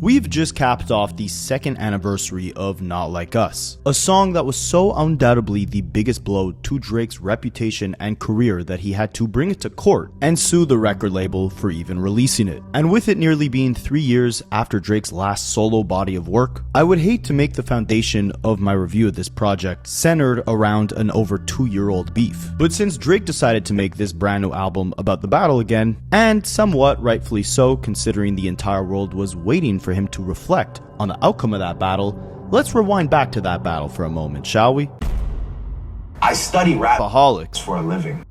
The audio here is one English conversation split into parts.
We've just capped off the second anniversary of Not Like Us, a song that was so undoubtedly the biggest blow to Drake's reputation and career that he had to bring it to court and sue the record label for even releasing it. And with it nearly being 3 years after Drake's last solo body of work, I would hate to make the foundation of my review of this project centered around an over 2-year-old beef. But since Drake decided to make this brand new album about the battle again, and somewhat rightfully so considering the entire world was waiting for him to reflect on the outcome of that battle, let's rewind back to that battle for a moment, shall we? I study Rapaholics for a living.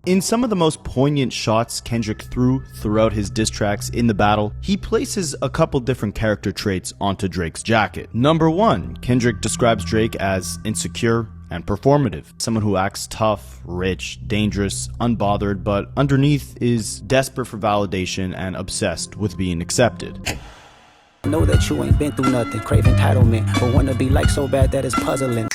In some of the most poignant shots Kendrick threw throughout his diss tracks in the battle, he places a couple different character traits onto Drake's jacket. Number 1, Kendrick describes Drake as insecure and performative. Someone who acts tough, rich, dangerous, unbothered, but underneath is desperate for validation and obsessed with being accepted. Know that you ain't been through nothing, crave entitlement, but wanna be like so bad that it's puzzling.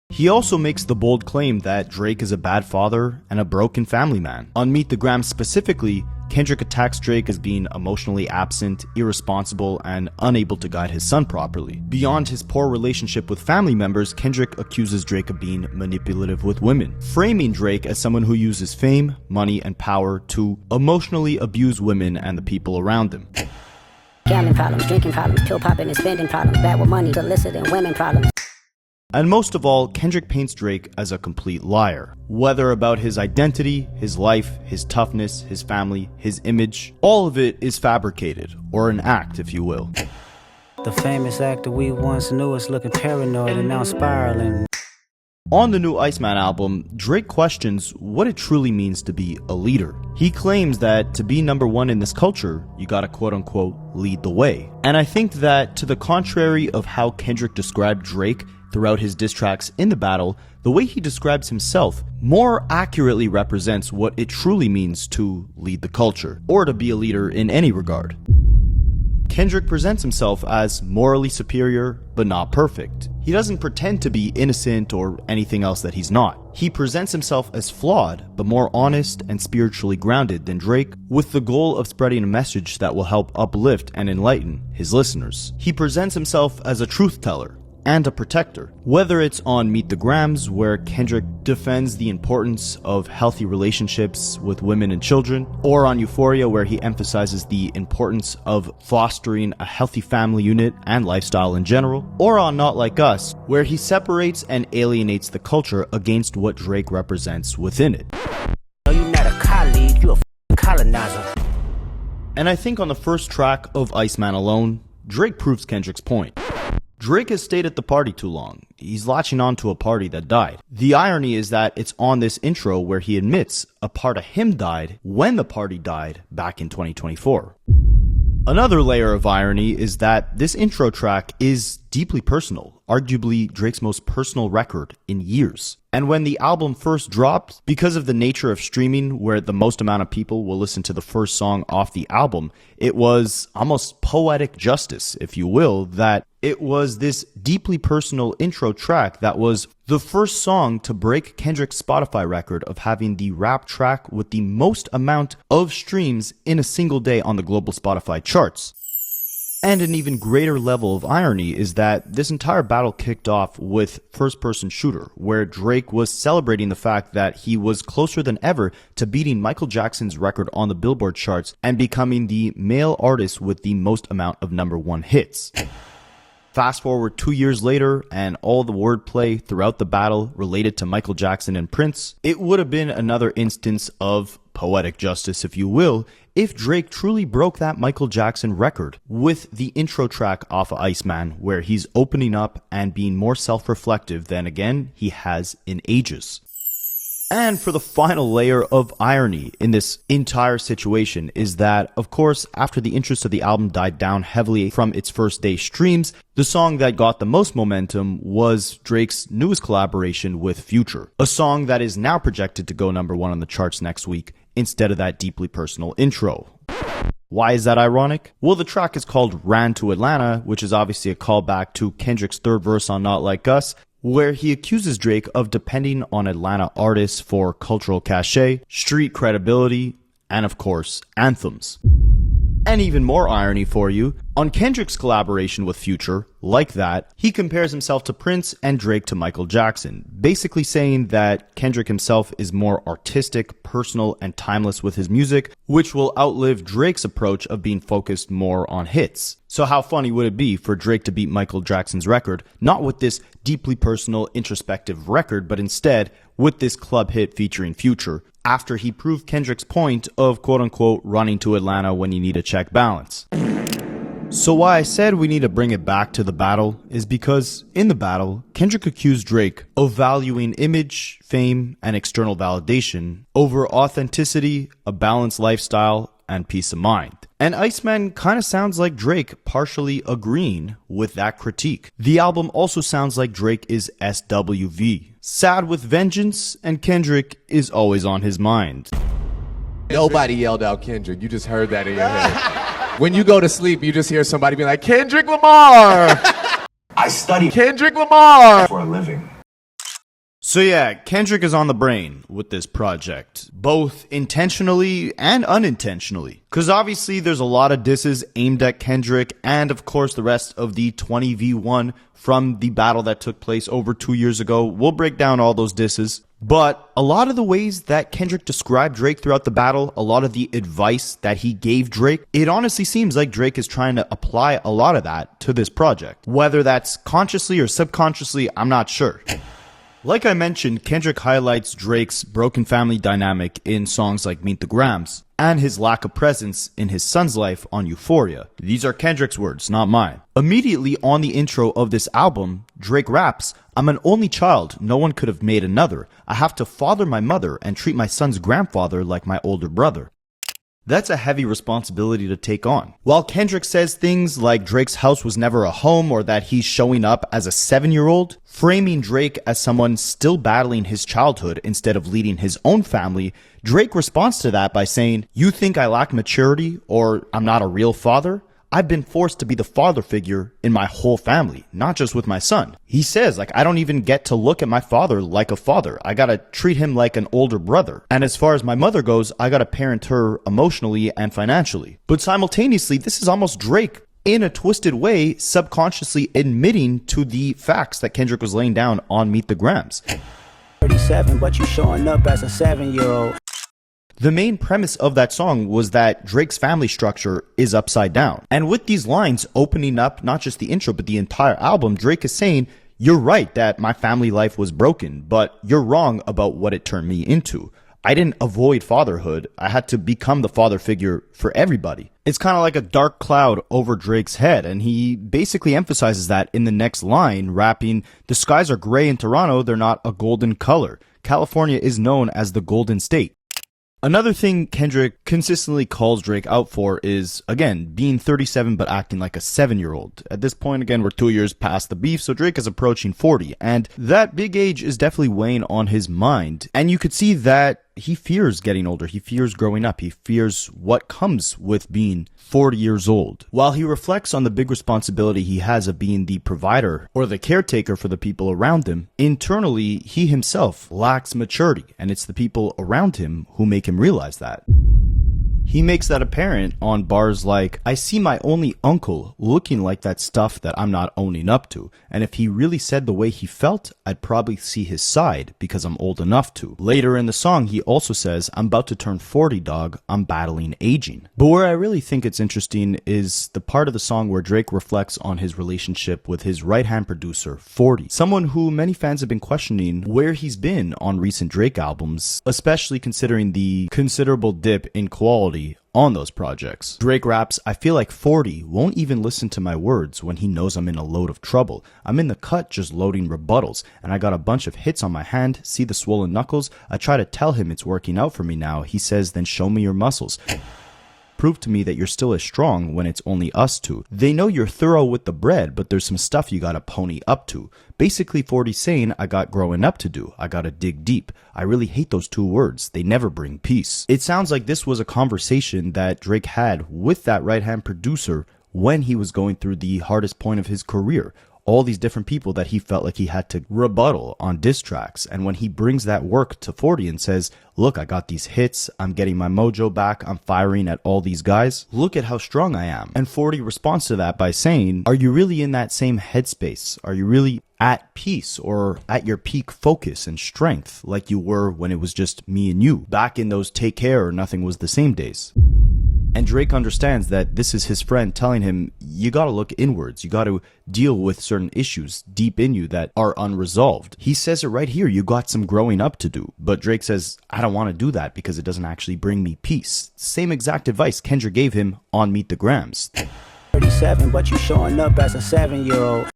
He also makes the bold claim that Drake is a bad father and a broken family man. On Meet the Grams specifically, Kendrick attacks Drake as being emotionally absent, irresponsible, and unable to guide his son properly. Beyond his poor relationship with family members, Kendrick accuses Drake of being manipulative with women, framing Drake as someone who uses fame, money, and power to emotionally abuse women and the people around him. Gambling problems, drinking problems, pill popping and spending problems, bad with money, illicit and women problems. And most of all, Kendrick paints Drake as a complete liar. Whether about his identity, his life, his toughness, his family, his image, all of it is fabricated, or an act if you will. The famous actor we once knew is looking paranoid and now spiraling. On the new Iceman album, Drake questions what it truly means to be a leader. He claims that to be number one in this culture, you gotta quote-unquote lead the way. And I think that to the contrary of how Kendrick described Drake throughout his diss tracks in the battle, the way he describes himself more accurately represents what it truly means to lead the culture, or to be a leader in any regard. Kendrick presents himself as morally superior, but not perfect. He doesn't pretend to be innocent or anything else that he's not. He presents himself as flawed, but more honest and spiritually grounded than Drake, with the goal of spreading a message that will help uplift and enlighten his listeners. He presents himself as a truth teller and a protector. Whether it's on Meet the Grams, where Kendrick defends the importance of healthy relationships with women and children, or on Euphoria, where he emphasizes the importance of fostering a healthy family unit and lifestyle in general, or on Not Like Us, where he separates and alienates the culture against what Drake represents within it. No, you're not a colleague, you're a colonizer. And I think on the first track of Iceman alone, Drake proves Kendrick's point. Drake has stayed at the party too long. He's latching on to a party that died. The irony is that it's on this intro where he admits a part of him died when the party died back in 2024. Another layer of irony is that this intro track is deeply personal, arguably Drake's most personal record in years. And when the album first dropped, because of the nature of streaming where the most amount of people will listen to the first song off the album, it was almost poetic justice, if you will, that it was this deeply personal intro track that was the first song to break Kendrick's Spotify record of having the rap track with the most amount of streams in a single day on the global Spotify charts. And an even greater level of irony is that this entire battle kicked off with First Person Shooter, where Drake was celebrating the fact that he was closer than ever to beating Michael Jackson's record on the Billboard charts and becoming the male artist with the most amount of #1 hits. Fast forward 2 years later, and all the wordplay throughout the battle related to Michael Jackson and Prince, it would have been another instance of poetic justice, if you will, if Drake truly broke that Michael Jackson record with the intro track off of Iceman, where he's opening up and being more self-reflective than, again, he has in ages. And for the final layer of irony in this entire situation is that, of course, after the interest of the album died down heavily from its first day streams, the song that got the most momentum was Drake's newest collaboration with Future, a song that is now projected to go #1 on the charts next week instead of that deeply personal intro. Why is that ironic? Well, the track is called Ran to Atlanta, which is obviously a callback to Kendrick's third verse on Not Like Us, where he accuses Drake of depending on Atlanta artists for cultural cachet, street credibility, and of course, anthems. And even more irony for you, On Kendrick's collaboration with Future, Like That, he compares himself to Prince and Drake to Michael Jackson, basically saying that Kendrick himself is more artistic, personal, and timeless with his music, which will outlive Drake's approach of being focused more on hits. So how funny would it be for Drake to beat Michael Jackson's record, not with this deeply personal, introspective record, but instead with this club hit featuring Future, after he proved Kendrick's point of quote-unquote running to Atlanta when you need a check balance. So why I said we need to bring it back to the battle is because in the battle, Kendrick accused Drake of valuing image, fame, and external validation over authenticity, a balanced lifestyle, and peace of mind. And Iceman kinda sounds like Drake partially agreeing with that critique. The album also sounds like Drake is SWV, sad with vengeance, and Kendrick is always on his mind. Nobody yelled out Kendrick, you just heard that in your head. When you go to sleep, you just hear somebody be like, Kendrick Lamar! I study Kendrick Lamar! for a living. So yeah, Kendrick is on the brain with this project, both intentionally and unintentionally. Cause obviously there's a lot of disses aimed at Kendrick and of course the rest of the 20v1 from the battle that took place over 2 years ago. We'll break down all those disses. But a lot of the ways that Kendrick described Drake throughout the battle, a lot of the advice that he gave Drake, it honestly seems like Drake is trying to apply a lot of that to this project. Whether that's consciously or subconsciously, I'm not sure. Like I mentioned, Kendrick highlights Drake's broken family dynamic in songs like Meet the Grams, and his lack of presence in his son's life on Euphoria. These are Kendrick's words, not mine. Immediately on the intro of this album, Drake raps, "I'm an only child, no one could have made another. I have to father my mother and treat my son's grandfather like my older brother." That's a heavy responsibility to take on. While Kendrick says things like Drake's house was never a home or that he's showing up as a 7-year-old, framing Drake as someone still battling his childhood instead of leading his own family, Drake responds to that by saying, "You think I lack maturity or I'm not a real father? I've been forced to be the father figure in my whole family, not just with my son." He says, I don't even get to look at my father like a father. I gotta treat him like an older brother. And as far as my mother goes, I gotta parent her emotionally and financially. But simultaneously, this is almost Drake, in a twisted way, subconsciously admitting to the facts that Kendrick was laying down on Meet the Grams. 37, but you showing up as a 7-year-old. The main premise of that song was that Drake's family structure is upside down. And with these lines opening up not just the intro, but the entire album, Drake is saying, you're right that my family life was broken, but you're wrong about what it turned me into. I didn't avoid fatherhood. I had to become the father figure for everybody. It's kind of like a dark cloud over Drake's head, and he basically emphasizes that in the next line, rapping, "The skies are gray in Toronto, they're not a golden color. California is known as the Golden State." Another thing Kendrick consistently calls Drake out for is, again, being 37 but acting like a 7-year-old. At this point, again, we're 2 years past the beef, so Drake is approaching 40, and that big age is definitely weighing on his mind. And you could see that he fears getting older, he fears growing up, he fears what comes with being 40 years old. While he reflects on the big responsibility he has of being the provider or the caretaker for the people around him, internally, he himself lacks maturity, and it's the people around him who make him realize that. He makes that apparent on bars like, "I see my only uncle looking like that stuff that I'm not owning up to, and if he really said the way he felt, I'd probably see his side because I'm old enough to." Later in the song, he also says, "I'm about to turn 40, dog. I'm battling aging." But where I really think it's interesting is the part of the song where Drake reflects on his relationship with his right-hand producer, 40, someone who many fans have been questioning where he's been on recent Drake albums, especially considering the considerable dip in quality on those projects. Drake raps, "I feel like 40 won't even listen to my words when he knows I'm in a load of trouble. I'm in the cut just loading rebuttals, and I got a bunch of hits on my hand, see the swollen knuckles? I try to tell him it's working out for me now. He says, then show me your muscles. Prove to me that you're still as strong when it's only us two. They know you're thorough with the bread, but there's some stuff you gotta pony up to." Basically 40 saying, I got growing up to do. I gotta dig deep. I really hate those two words. They never bring peace. It sounds like this was a conversation that Drake had with that right-hand producer when he was going through the hardest point of his career. all these different people that he felt like he had to rebuttal on diss tracks. And when he brings that work to 40 and says, look, I got these hits, I'm getting my mojo back, I'm firing at all these guys, look at how strong I am. And 40 responds to that by saying, are you really in that same headspace? Are you really at peace or at your peak focus and strength like you were when it was just me and you, back in those take care or nothing was the same days? And Drake understands that this is his friend telling him, you gotta look inwards. You gotta deal with certain issues deep in you that are unresolved. He says it right here, you got some growing up to do. But Drake says, I don't want to do that because it doesn't actually bring me peace. Same exact advice Kendrick gave him on Meet the Grams. 37, but you showing up as a 7-year-old.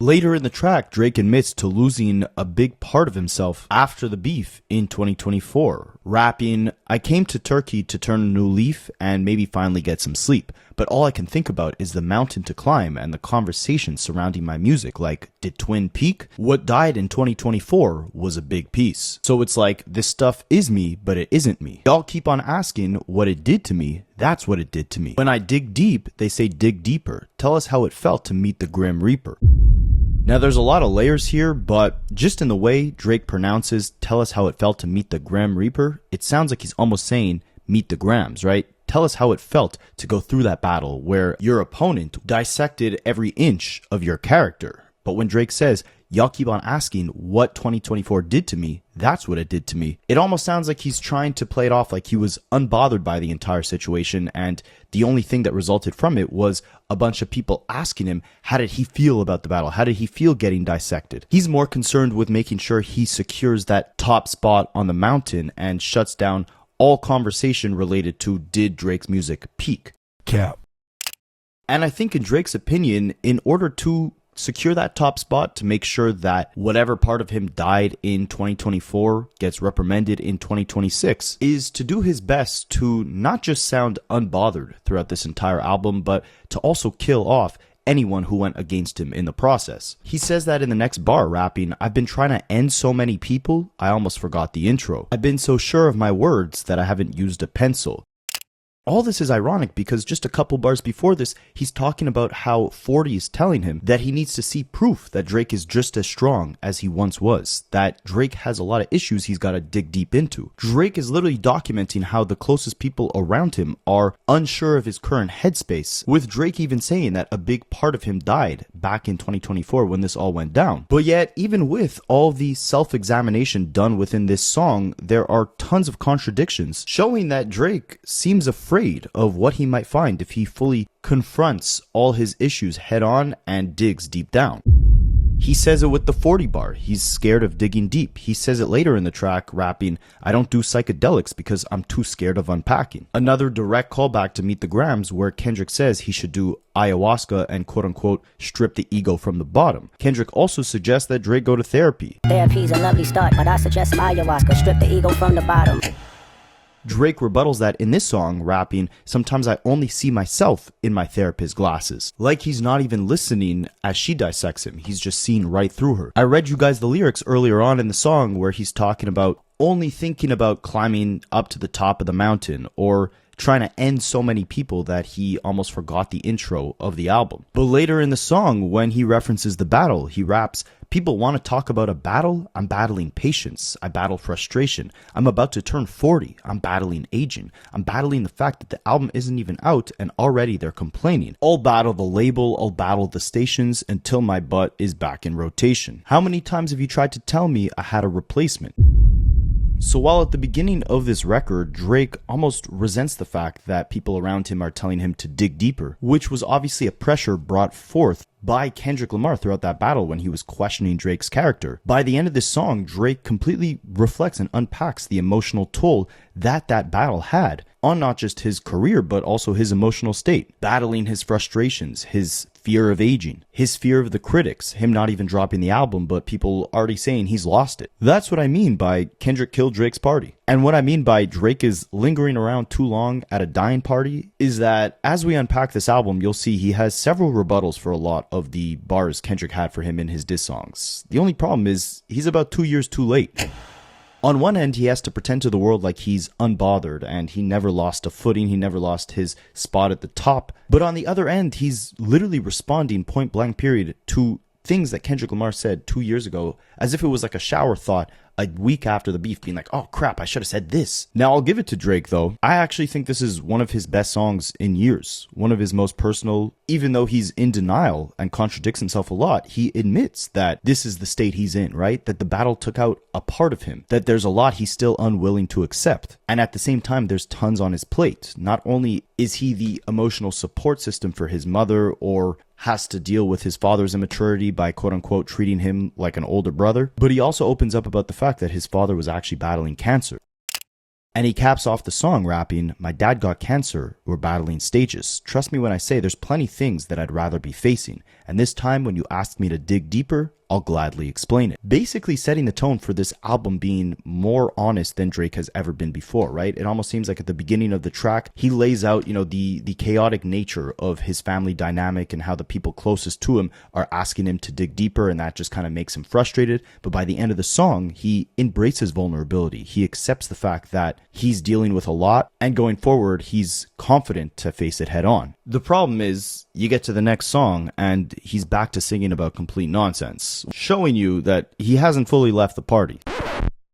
Later in the track, Drake admits to losing a big part of himself after the beef in 2024, rapping, I came to Turkey to turn a new leaf and maybe finally get some sleep, but all I can think about is the mountain to climb and the conversations surrounding my music, like, did Twin peak? What died in 2024 was a big piece. So it's like, this stuff is me, but it isn't me. Y'all keep on asking what it did to me. That's what it did to me. When I dig deep, they say dig deeper. Tell us how it felt to meet the Grim Reaper. Now, there's a lot of layers here, but just in the way Drake pronounces, tell us how it felt to meet the Grim Reaper, it sounds like he's almost saying, meet the Grams, right? Tell us how it felt to go through that battle where your opponent dissected every inch of your character. But when Drake says, y'all keep on asking what 2024 did to me, that's what it did to me. It almost sounds like he's trying to play it off like he was unbothered by the entire situation, and the only thing that resulted from it was a bunch of people asking him, how did he feel about the battle? How did he feel getting dissected? He's more concerned with making sure he secures that top spot on the mountain and shuts down all conversation related to did Drake's music peak. Cap. And I think in Drake's opinion, in order to secure that top spot, to make sure that whatever part of him died in 2024 gets reprimanded in 2026, is to do his best to not just sound unbothered throughout this entire album, but to also kill off anyone who went against him in the process. He says that in the next bar, rapping, I've been trying to end so many people, I almost forgot the intro. I've been so sure of my words that I haven't used a pencil. All this is ironic because just a couple bars before this, he's talking about how 40 is telling him that he needs to see proof that Drake is just as strong as he once was, that Drake has a lot of issues he's got to dig deep into. Drake is literally documenting how the closest people around him are unsure of his current headspace, with Drake even saying that a big part of him died back in 2024 when this all went down. But yet, even with all the self-examination done within this song, there are tons of contradictions, showing that Drake seems afraid of what he might find if he fully confronts all his issues head on and digs deep down. He says it with the 40 bar. He's scared of digging deep. He says it later in the track, rapping, I don't do psychedelics because I'm too scared of unpacking. Another direct callback to Meet the Grams, where Kendrick says he should do ayahuasca and quote-unquote strip the ego from the bottom. Kendrick also suggests that Drake go to therapy. Therapy's a lovely start, but I suggest some ayahuasca, strip the ego from the bottom. Drake rebuttals that in this song, rapping, sometimes I only see myself in my therapist's glasses. Like he's not even listening as she dissects him, he's just seeing right through her. I read you guys the lyrics earlier on in the song where he's talking about only thinking about climbing up to the top of the mountain, or trying to end so many people that he almost forgot the intro of the album. But later in the song, when he references the battle, he raps, people want to talk about a battle? I'm battling patience. I battle frustration. I'm about to turn 40. I'm battling aging. I'm battling the fact that the album isn't even out and already they're complaining. I'll battle the label. I'll battle the stations until my butt is back in rotation. How many times have you tried to tell me I had a replacement? So while at the beginning of this record, Drake almost resents the fact that people around him are telling him to dig deeper, which was obviously a pressure brought forth by Kendrick Lamar throughout that battle when he was questioning Drake's character. By the end of this song, Drake completely reflects and unpacks the emotional toll that battle had on not just his career, but also his emotional state, battling his frustrations, his fear of aging, his fear of the critics, him not even dropping the album, but people already saying he's lost it. That's what I mean by Kendrick killed Drake's party. And what I mean by Drake is lingering around too long at a dying party is that as we unpack this album, you'll see he has several rebuttals for a lot of the bars Kendrick had for him in his diss songs. The only problem is he's about 2 years too late. On one end, he has to pretend to the world like he's unbothered and he never lost a footing, he never lost his spot at the top. But on the other end, he's literally responding point blank period to things that Kendrick Lamar said 2 years ago as if it was like a shower thought a week after the beef, being like, oh crap, I should have said this. Now I'll give it to Drake though. I actually think this is one of his best songs in years. One of his most personal. Even though he's in denial and contradicts himself a lot, he admits that this is the state he's in, right? That the battle took out a part of him. That there's a lot he's still unwilling to accept. And at the same time, there's tons on his plate. Not only is he the emotional support system for his mother, or has to deal with his father's immaturity by quote-unquote treating him like an older brother, but he also opens up about the fact that his father was actually battling cancer. And he caps off the song rapping, "My dad got cancer, we're battling stages. Trust me when I say there's plenty things that I'd rather be facing. And this time when you ask me to dig deeper, I'll gladly explain it." Basically setting the tone for this album being more honest than Drake has ever been before, right? It almost seems like at the beginning of the track, he lays out, the chaotic nature of his family dynamic and how the people closest to him are asking him to dig deeper, and that just kind of makes him frustrated. But by the end of the song, he embraces vulnerability. He accepts the fact that he's dealing with a lot, and going forward, he's confident to face it head on. The problem is, you get to the next song, and he's back to singing about complete nonsense, showing you that he hasn't fully left the party.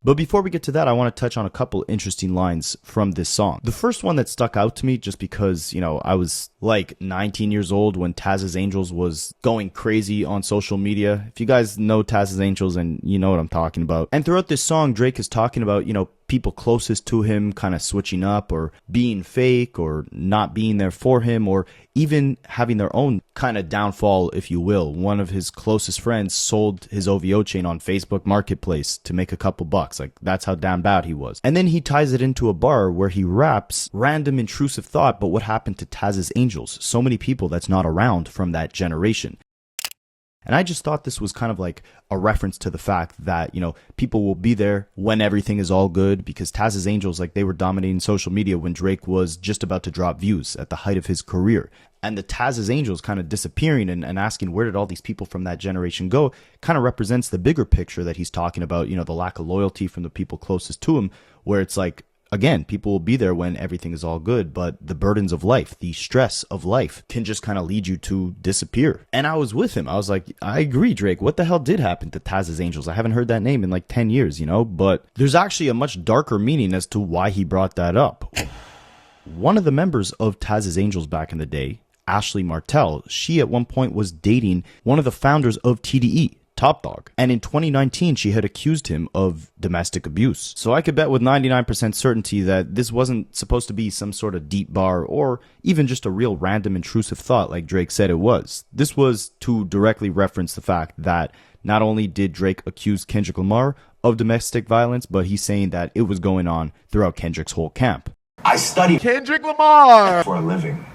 But before we get to that, I want to touch on a couple interesting lines from this song. The first one that stuck out to me, just because, I was like 19 years old when Taz's Angels was going crazy on social media. If you guys know Taz's Angels, and you know what I'm talking about. And throughout this song, Drake is talking about, people closest to him kind of switching up or being fake or not being there for him, or even having their own kind of downfall, if you will. One of his closest friends sold his OVO chain on Facebook Marketplace to make a couple bucks. Like, that's how damn bad he was. And then he ties it into a bar where he raps random intrusive thought, but what happened to Taz's Angels? So many people that's not around from that generation. And I just thought this was kind of like a reference to the fact that, people will be there when everything is all good, because Taz's Angels, they were dominating social media when Drake was just about to drop views at the height of his career. And the Taz's Angels kind of disappearing and asking where did all these people from that generation go kind of represents the bigger picture that he's talking about, the lack of loyalty from the people closest to him, where it's like, again, people will be there when everything is all good, but the burdens of life, the stress of life can just kind of lead you to disappear. And I was with him. I was like, I agree, Drake. What the hell did happen to Taz's Angels? I haven't heard that name in like 10 years, but there's actually a much darker meaning as to why he brought that up. One of the members of Taz's Angels back in the day, Ashley Martell, she at one point was dating one of the founders of TDE, Top Dog. And in 2019, she had accused him of domestic abuse. So I could bet with 99% certainty that this wasn't supposed to be some sort of deep bar or even just a real random intrusive thought like Drake said it was. This was to directly reference the fact that not only did Drake accuse Kendrick Lamar of domestic violence, but he's saying that it was going on throughout Kendrick's whole camp. I study Kendrick Lamar for a living.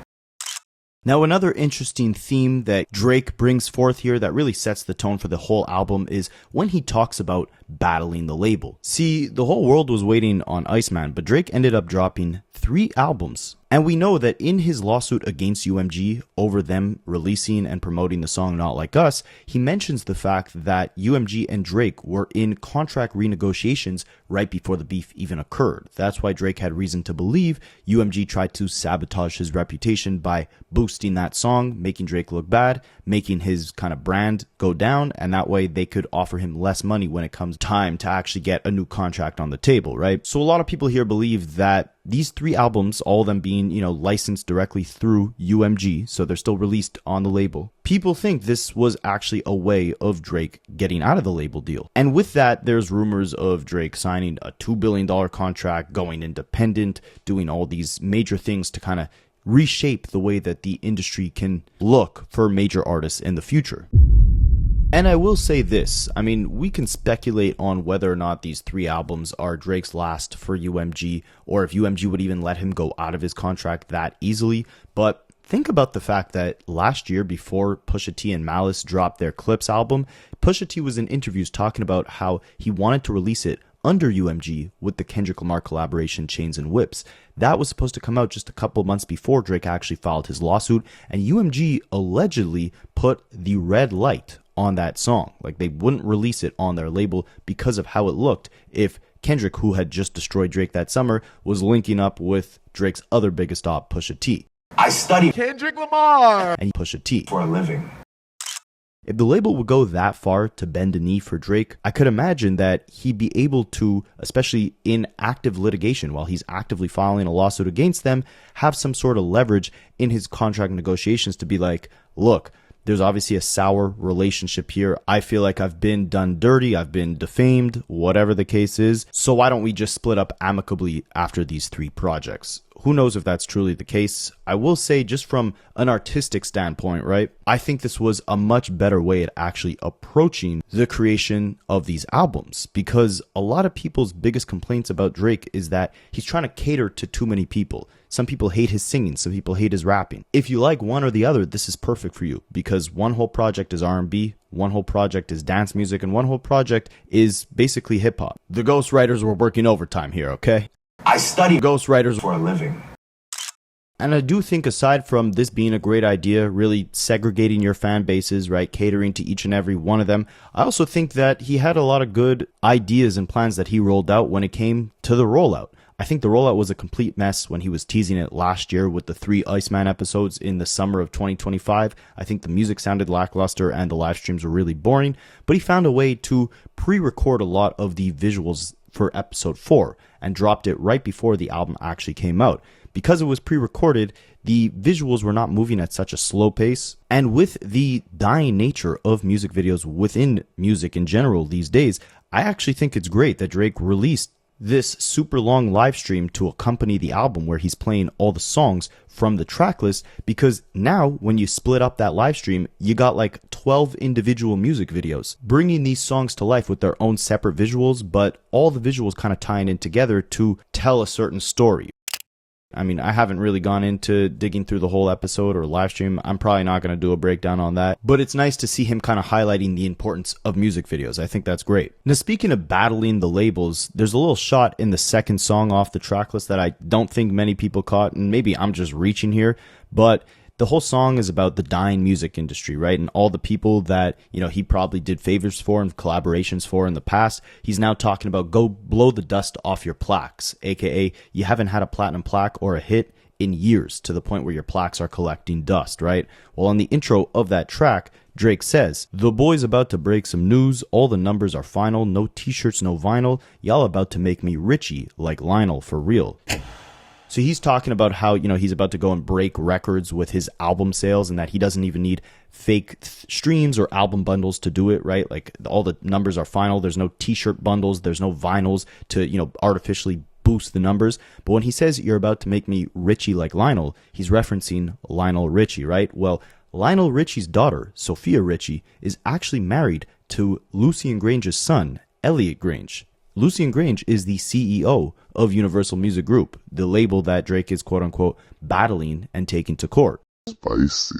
Now, another interesting theme that Drake brings forth here that really sets the tone for the whole album is when he talks about battling the label. See, the whole world was waiting on Iceman, but Drake ended up dropping 3 albums. And we know that in his lawsuit against UMG over them releasing and promoting the song Not Like Us, he mentions the fact that UMG and Drake were in contract renegotiations right before the beef even occurred. That's why Drake had reason to believe UMG tried to sabotage his reputation by boosting that song, making Drake look bad, making his kind of brand go down, and that way they could offer him less money when it comes time to actually get a new contract on the table, right? So a lot of people here believe that these 3 albums, all of them being, licensed directly through UMG, so they're still released on the label. People think this was actually a way of Drake getting out of the label deal. And with that, there's rumors of Drake signing a $2 billion contract, going independent, doing all these major things to kind of reshape the way that the industry can look for major artists in the future. And I will say this, we can speculate on whether or not these 3 albums are Drake's last for UMG, or if UMG would even let him go out of his contract that easily, but think about the fact that last year, before Pusha T and Malice dropped their Clips album, Pusha T was in interviews talking about how he wanted to release it under UMG with the Kendrick Lamar collaboration Chains and Whips. That was supposed to come out just a couple months before Drake actually filed his lawsuit, and UMG allegedly put the red light on that song. Like, they wouldn't release it on their label because of how it looked if Kendrick, who had just destroyed Drake that summer, was linking up with Drake's other biggest op, Pusha T. I study Kendrick Lamar And Pusha T for a living. If the label would go that far to bend a knee for Drake, I could imagine that he'd be able to, especially in active litigation, while he's actively filing a lawsuit against them, have some sort of leverage in his contract negotiations to be like, look, there's obviously a sour relationship here. I feel like I've been done dirty. I've been defamed, whatever the case is. So why don't we just split up amicably after these 3 projects? Who knows if that's truly the case? I will say, just from an artistic standpoint, right? I think this was a much better way at actually approaching the creation of these albums, because a lot of people's biggest complaints about Drake is that he's trying to cater to too many people. Some people hate his singing, some people hate his rapping. If you like one or the other, this is perfect for you, because one whole project is R&B, one whole project is dance music, and one whole project is basically hip-hop. The ghostwriters were working overtime here, okay? I study Ghostwriters for a living. And I do think, aside from this being a great idea, really segregating your fan bases, right, catering to each and every one of them, I also think that he had a lot of good ideas and plans that he rolled out when it came to the rollout. I think the rollout was a complete mess when he was teasing it last year with the 3 Iceman episodes in the summer of 2025. I think the music sounded lackluster and the live streams were really boring, but he found a way to pre-record a lot of the visuals for episode 4 and dropped it right before the album actually came out. Because it was pre-recorded, the visuals were not moving at such a slow pace. And with the dying nature of music videos within music in general these days, I actually think it's great that Drake released this super long live stream to accompany the album where he's playing all the songs from the track list, because now when you split up that live stream, you got like 12 individual music videos bringing these songs to life with their own separate visuals, but all the visuals kind of tying in together to tell a certain story. I mean, I haven't really gone into digging through the whole episode or live stream. I'm probably not going to do a breakdown on that, but it's nice to see him kind of highlighting the importance of music videos. I think that's great. Now, speaking of battling the labels, there's a little shot in the second song off the track list that I don't think many people caught, and maybe I'm just reaching here, but the whole song is about the dying music industry, right? And all the people that, you know, he probably did favors for and collaborations for in the past. He's now talking about go blow the dust off your plaques, aka you haven't had a platinum plaque or a hit in years, to the point where your plaques are collecting dust, right? Well, on the intro of that track, Drake says, "The boy's about to break some news. All the numbers are final. No t-shirts, no vinyl. Y'all about to make me Richie like Lionel for real." So he's talking about how, you know, he's about to go and break records with his album sales, and that he doesn't even need fake streams or album bundles to do it, right? Like, all the numbers are final. There's no t-shirt bundles. There's no vinyls to, you know, artificially boost the numbers. But when he says you're about to make me Richie like Lionel, he's referencing Lionel Richie, right? Well, Lionel Richie's daughter, Sophia Richie, is actually married to Lucien Grange's son, Elliot Grange. Lucien Grange is the CEO of Universal Music Group, the label that Drake is quote-unquote battling and taking to court. Spicy.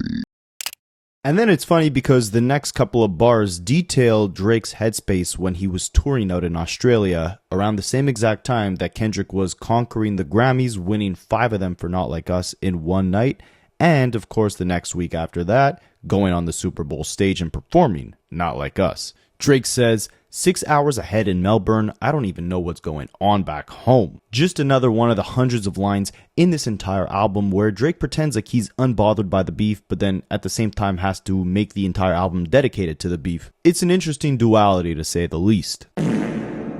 And then it's funny because the next couple of bars detail Drake's headspace when he was touring out in Australia around the same exact time that Kendrick was conquering the Grammys, winning 5 of them for Not Like Us in one night, and of course the next week after that, going on the Super Bowl stage and performing Not Like Us. Drake says, 6 hours ahead in Melbourne, I don't even know what's going on back home. Just another one of the hundreds of lines in this entire album where Drake pretends like he's unbothered by the beef, but then at the same time has to make the entire album dedicated to the beef. It's an interesting duality, to say the least.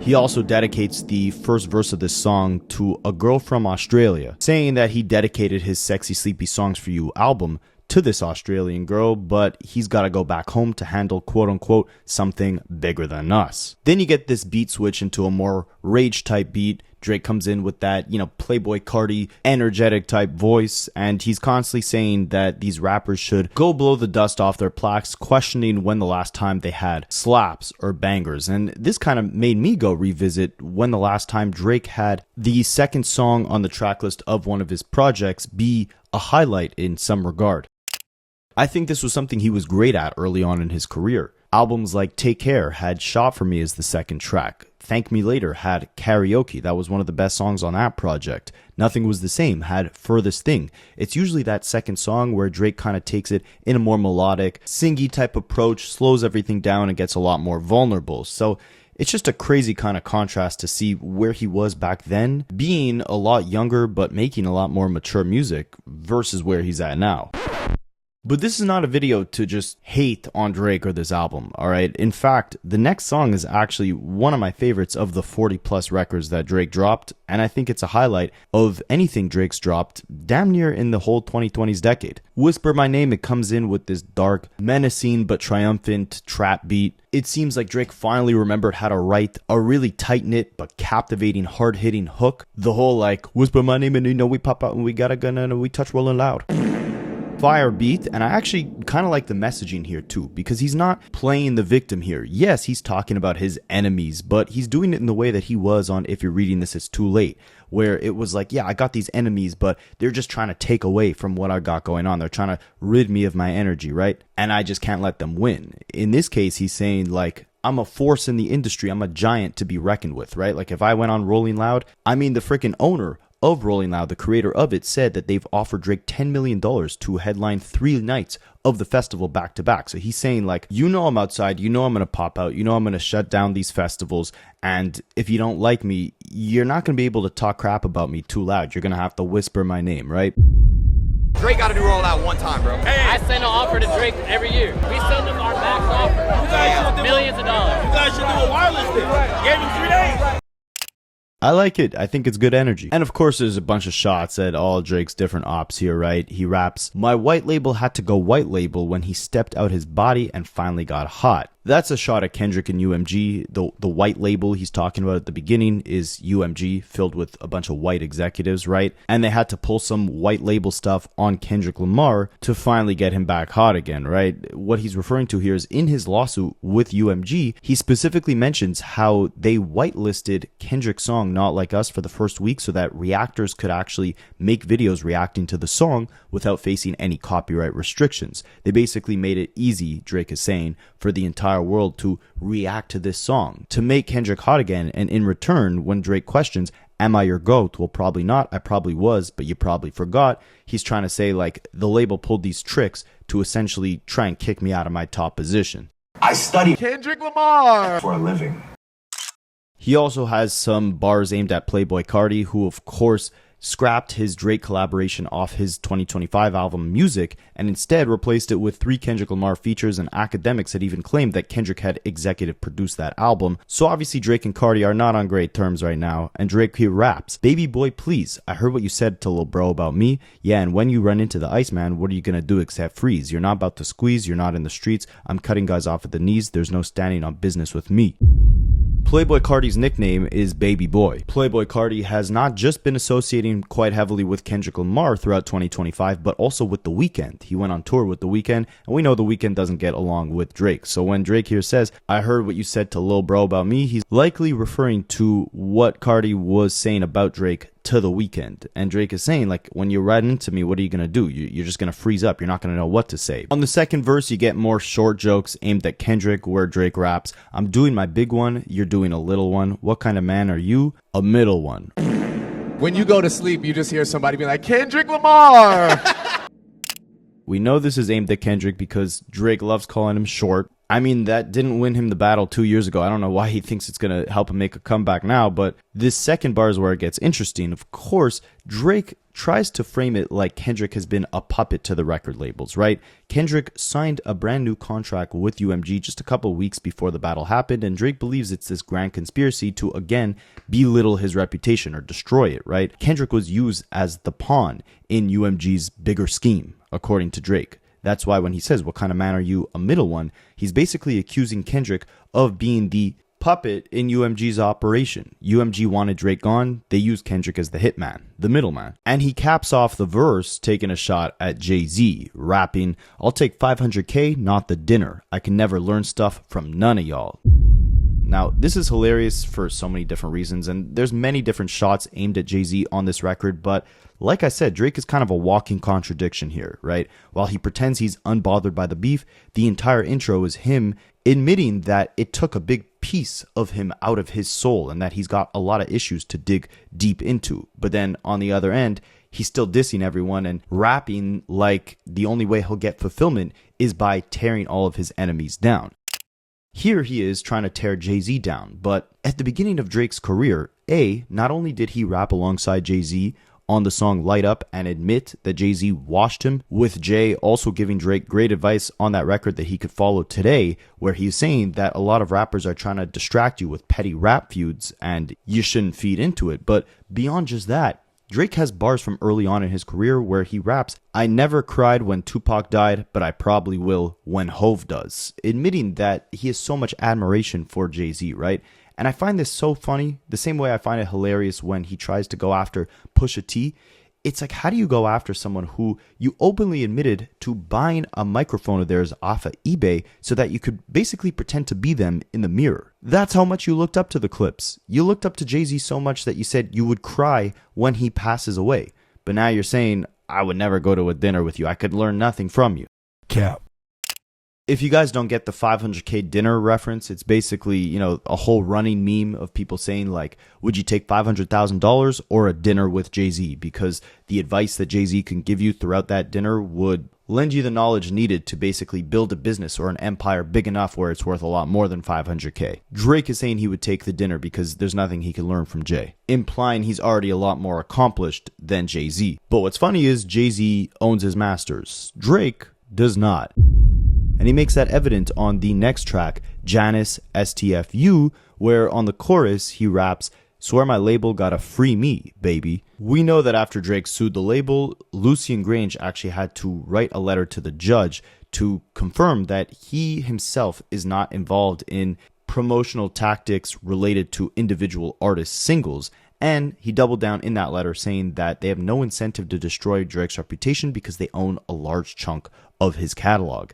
He also dedicates the first verse of this song to a girl from Australia, saying that he dedicated his Sexy Sleepy Songs For You album to this Australian girl, but he's got to go back home to handle quote-unquote something bigger than us. Then you get this beat switch into a more rage type beat. Drake comes in with that, you know, Playboi Carti energetic type voice, and he's constantly saying that these rappers should go blow the dust off their plaques, questioning when the last time they had slaps or bangers. And this kind of made me go revisit when the last time Drake had the second song on the track list of one of his projects be a highlight in some regard. I think this was something he was great at early on in his career. Albums like Take Care had Shot For Me as the second track. Thank Me Later had Karaoke. That was one of the best songs on that project. Nothing Was the Same had Furthest Thing. It's usually that second song where Drake kind of takes it in a more melodic, singy type approach, slows everything down, and gets a lot more vulnerable. So it's just a crazy kind of contrast to see where he was back then, being a lot younger but making a lot more mature music, versus where he's at now. But this is not a video to just hate on Drake or this album, alright? In fact, the next song is actually one of my favorites of the 40 plus records that Drake dropped, and I think it's a highlight of anything Drake's dropped damn near in the whole 2020s decade. Whisper My Name, it comes in with this dark, menacing but triumphant trap beat. It seems like Drake finally remembered how to write a really tight-knit but captivating, hard-hitting hook. The whole like, whisper my name and you know we pop out and we got a gun and we touch rolling loud. Fire beat, and I actually kind of like the messaging here too, because he's not playing the victim here. Yes, he's talking about his enemies, but he's doing it in the way that he was on If You're Reading This It's Too Late, where it was like, yeah, I got these enemies, but they're just trying to take away from what I got going on. They're trying to rid me of my energy, right? And I just can't let them win. In this case, he's saying like, I'm a force in the industry. I'm a giant to be reckoned with, right? Like if I went on Rolling Loud, I mean the freaking owner of Rolling Loud, the creator of it, said that they've offered Drake $10 million to headline 3 nights of the festival back to back. So he's saying like, you know I'm outside, you know I'm going to pop out, you know I'm going to shut down these festivals, and if you don't like me, you're not going to be able to talk crap about me too loud. You're going to have to whisper my name, right? Drake got to do Roll Out one time, bro. Hey, I send an offer to Drake every year. We send him our max offer. Millions of dollars. You guys should do a wireless thing. Gave him 3 days. I like it. I think it's good energy. And of course, there's a bunch of shots at all Drake's different ops here, right? He raps, my white label had to go white label when he stepped out his body and finally got hot. That's a shot at Kendrick and UMG. The white label he's talking about at the beginning is UMG, filled with a bunch of white executives, right? And they had to pull some white label stuff on Kendrick Lamar to finally get him back hot again, right? What he's referring to here is in his lawsuit with UMG, he specifically mentions how they whitelisted Kendrick's song Not Like Us for the first week so that reactors could actually make videos reacting to the song without facing any copyright restrictions. They basically made it easy, Drake is saying, for the entire world to react to this song, to make Kendrick hot again. And in return, when Drake questions, am I your GOAT? Well, probably not. I probably was, but you probably forgot. He's trying to say like the label pulled these tricks to essentially try and kick me out of my top position. I study Kendrick Lamar for a living. He also has some bars aimed at Playboi Carti, who of course scrapped his Drake collaboration off his 2025 album Music and instead replaced it with 3 Kendrick Lamar features, and Akademiks had even claimed that Kendrick had executive produced that album. So obviously Drake and Carti are not on great terms right now, and Drake here raps, baby boy please, I heard what you said to lil bro about me, yeah, and when you run into the Iceman, what are you gonna do except freeze? You're not about to squeeze, you're not in the streets, I'm cutting guys off at the knees, there's no standing on business with me. Playboi Carti's nickname is Baby Boy. Playboi Carti has not just been associating quite heavily with Kendrick Lamar throughout 2025, but also with The Weeknd. He went on tour with The Weeknd, and we know The Weeknd doesn't get along with Drake. So when Drake here says, I heard what you said to lil bro about me, he's likely referring to what Carti was saying about Drake to The Weeknd. And Drake is saying, like, when you ride into me, what are you going to do? You're just going to freeze up. You're not going to know what to say. On the second verse, you get more short jokes aimed at Kendrick, where Drake raps, I'm doing my big one, you're doing a little one. What kind of man are you? A middle one. When you go to sleep, you just hear somebody be like, Kendrick Lamar! We know this is aimed at Kendrick because Drake loves calling him short. I mean, that didn't win him the battle 2 years ago. I don't know why he thinks it's going to help him make a comeback now, but this second bar is where it gets interesting. Of course, Drake tries to frame it like Kendrick has been a puppet to the record labels, right? Kendrick signed a brand new contract with UMG just a couple weeks before the battle happened, and Drake believes it's this grand conspiracy to, again, belittle his reputation or destroy it, right? Kendrick was used as the pawn in UMG's bigger scheme, according to Drake. That's why when he says, what kind of man are you, a middle one, he's basically accusing Kendrick of being the puppet in UMG's operation. UMG wanted Drake gone, they used Kendrick as the hitman, the middleman. And he caps off the verse taking a shot at Jay-Z, rapping, I'll take 500K, not the dinner. I can never learn stuff from none of y'all. Now, this is hilarious for so many different reasons, and there's many different shots aimed at Jay-Z on this record, but like I said, Drake is kind of a walking contradiction here, right? While he pretends he's unbothered by the beef, the entire intro is him admitting that it took a big piece of him out of his soul and that he's got a lot of issues to dig deep into. But then on the other end, he's still dissing everyone and rapping like the only way he'll get fulfillment is by tearing all of his enemies down. Here he is trying to tear Jay-Z down, but at the beginning of Drake's career, not only did he rap alongside Jay-Z on the song Light Up and admit that Jay-Z washed him, with Jay also giving Drake great advice on that record that he could follow today, where he's saying that a lot of rappers are trying to distract you with petty rap feuds and you shouldn't feed into it. But beyond just that, Drake has bars from early on in his career where he raps, "I never cried when Tupac died, but I probably will when Hove does," admitting that he has so much admiration for Jay-Z, right? And I find this so funny, the same way I find it hilarious when he tries to go after Pusha T. It's like, how do you go after someone who you openly admitted to buying a microphone of theirs off of eBay so that you could basically pretend to be them in the mirror? That's how much you looked up to the Clips. You looked up to Jay-Z so much that you said you would cry when he passes away. But now you're saying, I would never go to a dinner with you. I could learn nothing from you. Cap. If you guys don't get the 500K dinner reference, it's basically, a whole running meme of people saying, like, would you take $500,000 or a dinner with Jay-Z? Because the advice that Jay-Z can give you throughout that dinner would lend you the knowledge needed to basically build a business or an empire big enough where it's worth a lot more than 500K. Drake is saying he would take the dinner because there's nothing he can learn from Jay, implying he's already a lot more accomplished than Jay-Z. But what's funny is Jay-Z owns his masters. Drake does not. And he makes that evident on the next track, Janice STFU, where on the chorus he raps, "Swear my label gotta free me, baby." We know that after Drake sued the label, Lucian Grange actually had to write a letter to the judge to confirm that he himself is not involved in promotional tactics related to individual artists' singles. And he doubled down in that letter saying that they have no incentive to destroy Drake's reputation because they own a large chunk of his catalog.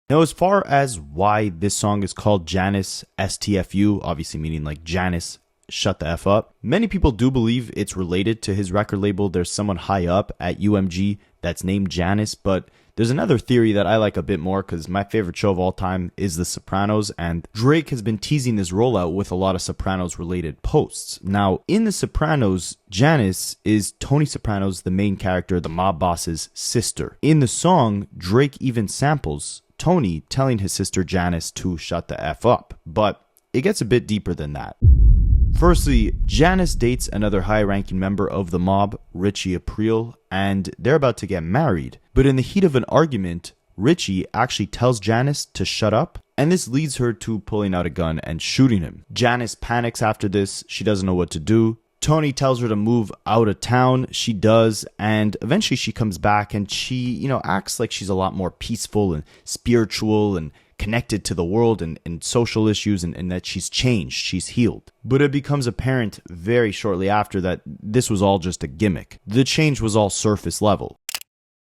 Now, as far as why this song is called Janice STFU, obviously meaning like Janice, shut the F up, many people do believe it's related to his record label. There's someone high up at UMG that's named Janice, but there's another theory that I like a bit more because my favorite show of all time is The Sopranos, and Drake has been teasing this rollout with a lot of Sopranos related posts. Now, in The Sopranos, Janice is Tony Soprano's, the main character, the mob boss's sister. In the song, Drake even samples Tony telling his sister Janice to shut the F up, but it gets a bit deeper than that. Firstly, Janice dates another high-ranking member of the mob, Ricch April, and they're about to get married. But in the heat of an argument, Ricch actually tells Janice to shut up, and this leads her to pulling out a gun and shooting him. Janice panics after this. She doesn't know what to do. Tony tells her to move out of town. She does, and eventually she comes back and she, acts like she's a lot more peaceful and spiritual and connected to the world and social issues, and that she's changed, she's healed. But it becomes apparent very shortly after that this was all just a gimmick. The change was all surface level.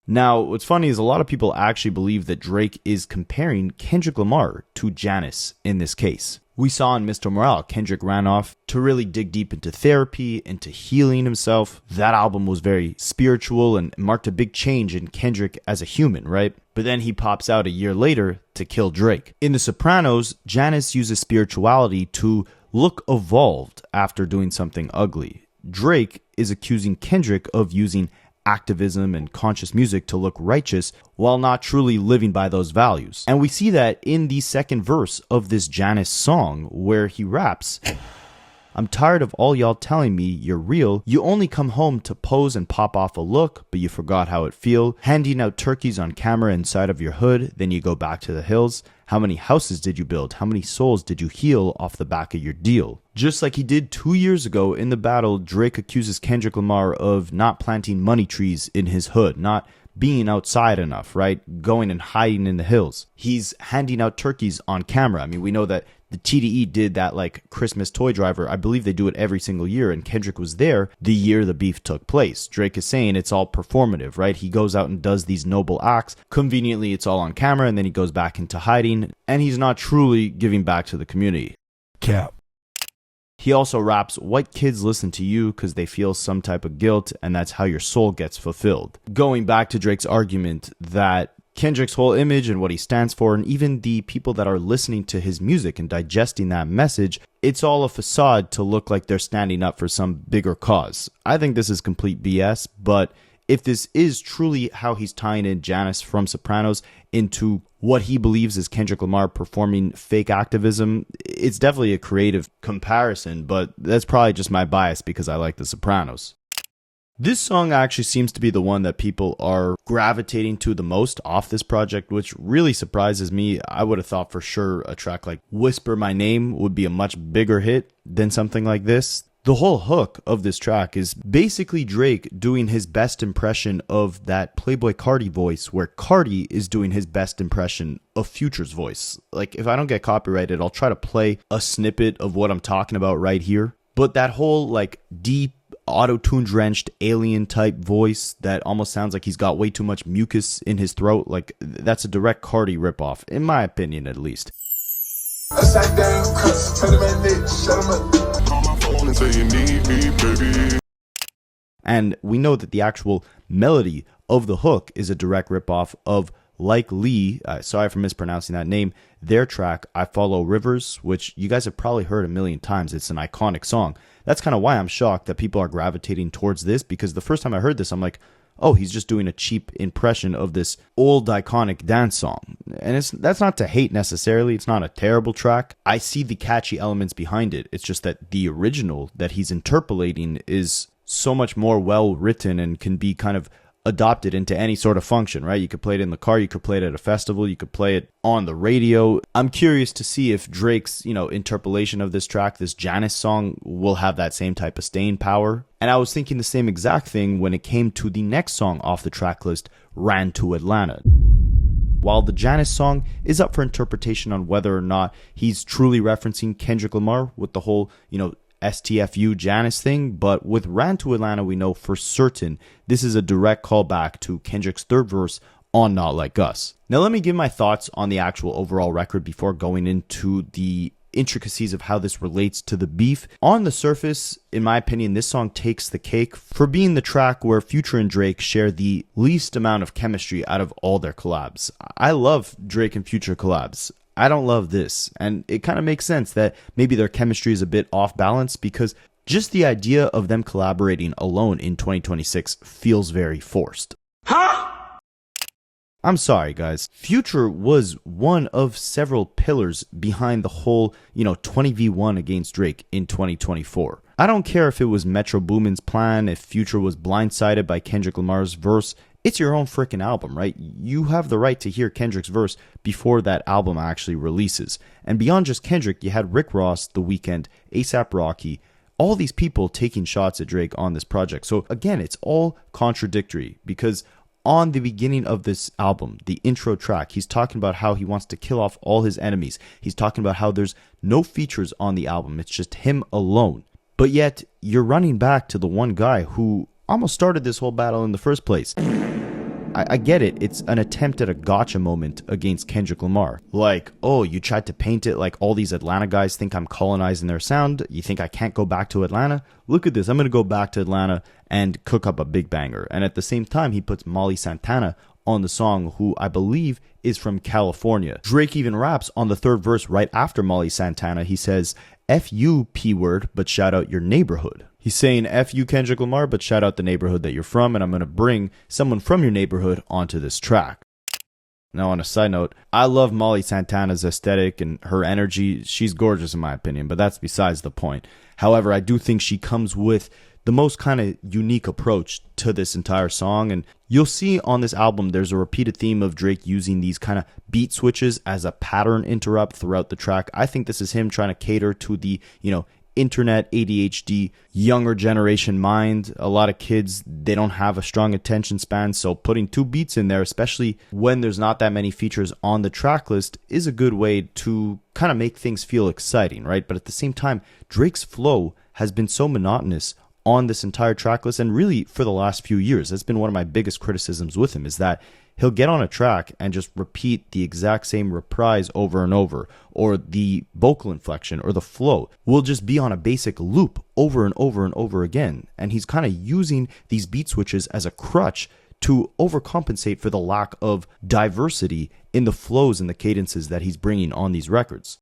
Now, what's funny is a lot of people actually believe that Drake is comparing Kendrick Lamar to Janice in this case. We saw in Mr. Morale, Kendrick ran off to really dig deep into therapy, into healing himself. That album was very spiritual and marked a big change in Kendrick as a human, right? But then he pops out a year later to kill Drake. In The Sopranos, Janice uses spirituality to look evolved after doing something ugly. Drake is accusing Kendrick of using activism and conscious music to look righteous while not truly living by those values. And we see that in the second verse of this Janice song where he raps, "I'm tired of all y'all telling me you're real. You only come home to pose and pop off a look, but you forgot how it feel. Handing out turkeys on camera inside of your hood, then you go back to the hills. How many houses did you build? How many souls did you heal off the back of your deal?" Just like he did 2 years ago in the battle, Drake accuses Kendrick Lamar of not planting money trees in his hood, not being outside enough, right? Going and hiding in the hills. He's handing out turkeys on camera. I mean, we know that the TDE did that like Christmas toy driver. I believe they do it every single year, and Kendrick was there the year the beef took place. Drake is saying it's all performative, right? He goes out and does these noble acts. Conveniently, it's all on camera, and then he goes back into hiding, and he's not truly giving back to the community. Cap. He also raps, "White kids listen to you because they feel some type of guilt, and that's how your soul gets fulfilled." Going back to Drake's argument that Kendrick's whole image and what he stands for, and even the people that are listening to his music and digesting that message, it's all a facade to look like they're standing up for some bigger cause. I think this is complete BS, but if this is truly how he's tying in Janice from Sopranos into what he believes is Kendrick Lamar performing fake activism, it's definitely a creative comparison, but that's probably just my bias because I like The Sopranos. This song actually seems to be the one that people are gravitating to the most off this project, which really surprises me. I would have thought for sure a track like Whisper My Name would be a much bigger hit than something like this. The whole hook of this track is basically Drake doing his best impression of that Playboi Carti voice, where Carti is doing his best impression of Future's voice. Like, if I don't get copyrighted, I'll try to play a snippet of what I'm talking about right here. But that whole, like, deep, auto-tune drenched alien type voice that almost sounds like he's got way too much mucus in his throat, like, that's a direct Carti ripoff, in my opinion at least. And we know that the actual melody of the hook is a direct ripoff of Like Lee, sorry for mispronouncing that name, their track I Follow Rivers, which you guys have probably heard a million times. It's an iconic song. That's kind of why I'm shocked that people are gravitating towards this, because the first time I heard this, I'm like, oh, he's just doing a cheap impression of this old iconic dance song. And that's not to hate necessarily. It's not a terrible track. I see the catchy elements behind it. It's just that the original that he's interpolating is so much more well written and can be kind of adopted into any sort of function, right? You could play it in the car, you could play it at a festival, you could play it on the radio. I'm curious to see if Drake's, interpolation of this track, this Janice song, will have that same type of staying power. And I was thinking the same exact thing when it came to the next song off the track list, Ran to Atlanta. While the Janice song is up for interpretation on whether or not he's truly referencing Kendrick Lamar with the whole, STFU Janice thing, but with Ran to Atlanta, we know for certain this is a direct callback to Kendrick's third verse on Not Like Us. Now let me give my thoughts on the actual overall record before going into the intricacies of how this relates to the beef. On the surface, in my opinion, this song takes the cake for being the track where Future and Drake share the least amount of chemistry out of all their collabs. I love Drake and Future collabs. I don't love this, and it kind of makes sense that maybe their chemistry is a bit off balance, because just the idea of them collaborating alone in 2026 feels very forced. I'm sorry, guys. Future was one of several pillars behind the whole, 20v1 against Drake in 2024. I don't care if it was Metro Boomin's plan, if Future was blindsided by Kendrick Lamar's verse. It's your own freaking album, right? You have the right to hear Kendrick's verse before that album actually releases. And beyond just Kendrick, you had Rick Ross, The Weeknd, A$AP Rocky, all these people taking shots at Drake on this project. So again, it's all contradictory, because on the beginning of this album, the intro track, he's talking about how he wants to kill off all his enemies. He's talking about how there's no features on the album. It's just him alone. But yet, you're running back to the one guy who almost started this whole battle in the first place. I get it. It's an attempt at a gotcha moment against Kendrick Lamar. Like, oh, you tried to paint it like all these Atlanta guys think I'm colonizing their sound. You think I can't go back to Atlanta? Look at this. I'm going to go back to Atlanta and cook up a big banger. And at the same time, he puts Molly Santana on the song, who I believe is from California. Drake even raps on the third verse right after Molly Santana. He says, F you, P-word, but shout out your neighborhood. He's saying F you, Kendrick Lamar, but shout out the neighborhood that you're from, and I'm going to bring someone from your neighborhood onto this track. Now, on a side note, I love Molly Santana's aesthetic and her energy. She's gorgeous in my opinion, but that's besides the point. However, I do think she comes with the most kind of unique approach to this entire song, and you'll see on this album there's a repeated theme of Drake using these kind of beat switches as a pattern interrupt throughout the track. I think this is him trying to cater to the, internet ADHD younger generation mind. A lot of kids, they don't have a strong attention span, so putting two beats in there, especially when there's not that many features on the track list, is a good way to kind of make things feel exciting, right? But at the same time, Drake's flow has been so monotonous on this entire track list, and really for the last few years. That's been one of my biggest criticisms with him, is that he'll get on a track and just repeat the exact same reprise over and over, or the vocal inflection or the flow will just be on a basic loop over and over and over again. And he's kind of using these beat switches as a crutch to overcompensate for the lack of diversity in the flows and the cadences that he's bringing on these records.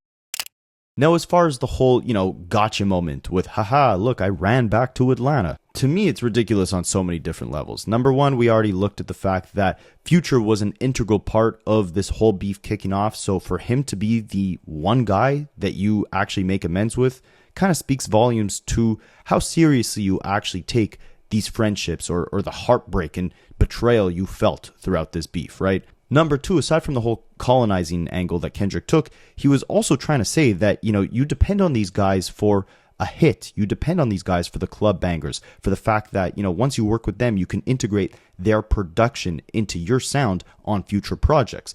Now, as far as the whole, gotcha moment with, haha, look, I ran back to Atlanta. To me, it's ridiculous on so many different levels. Number one, we already looked at the fact that Future was an integral part of this whole beef kicking off. So for him to be the one guy that you actually make amends with kind of speaks volumes to how seriously you actually take these friendships or the heartbreak and betrayal you felt throughout this beef, right? Number two, aside from the whole colonizing angle that Kendrick took, he was also trying to say that, you depend on these guys for a hit. You depend on these guys for the club bangers, for the fact that, once you work with them, you can integrate their production into your sound on future projects.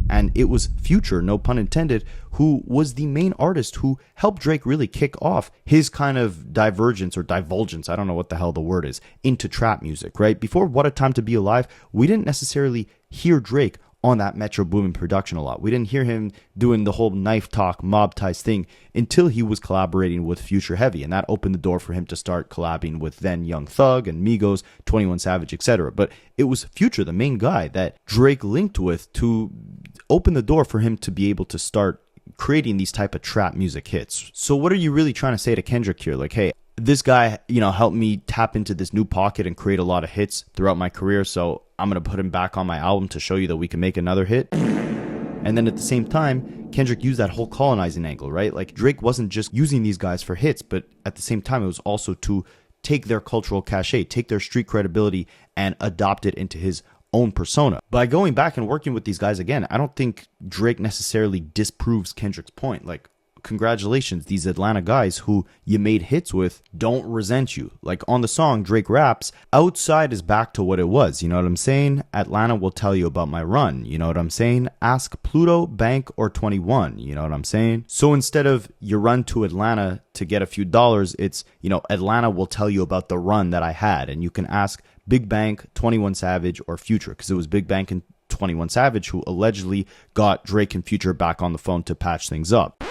And it was Future, no pun intended, who was the main artist who helped Drake really kick off his kind of divergence or divulgence, I don't know what the hell the word is, into trap music, right? Before What a Time to Be Alive, we didn't necessarily hear Drake on that Metro Boomin production a lot. We didn't hear him doing the whole knife talk, mob ties thing until he was collaborating with Future Heavy, and that opened the door for him to start collabing with then Young Thug and Migos, 21 Savage, etc. But it was Future, the main guy that Drake linked with, to open the door for him to be able to start creating these type of trap music hits. So what are you really trying to say to Kendrick here? Like, hey, this guy, helped me tap into this new pocket and create a lot of hits throughout my career, so I'm going to put him back on my album to show you that we can make another hit. And then at the same time, Kendrick used that whole colonizing angle, right? Like, Drake wasn't just using these guys for hits, but at the same time, it was also to take their cultural cachet, take their street credibility, and adopt it into his own persona. By going back and working with these guys again, I don't think Drake necessarily disproves Kendrick's point. Like, congratulations, these Atlanta guys who you made hits with don't resent you. Like, on the song, Drake raps, outside is back to what it was. You know what I'm saying? Atlanta will tell you about my run. You know what I'm saying? Ask Pluto, Bank, or 21. You know what I'm saying? So instead of you run to Atlanta to get a few dollars, it's, Atlanta will tell you about the run that I had. And you can ask Big Bank, 21 Savage, or Future, because it was Big Bank and 21 Savage who allegedly got Drake and Future back on the phone to patch things up.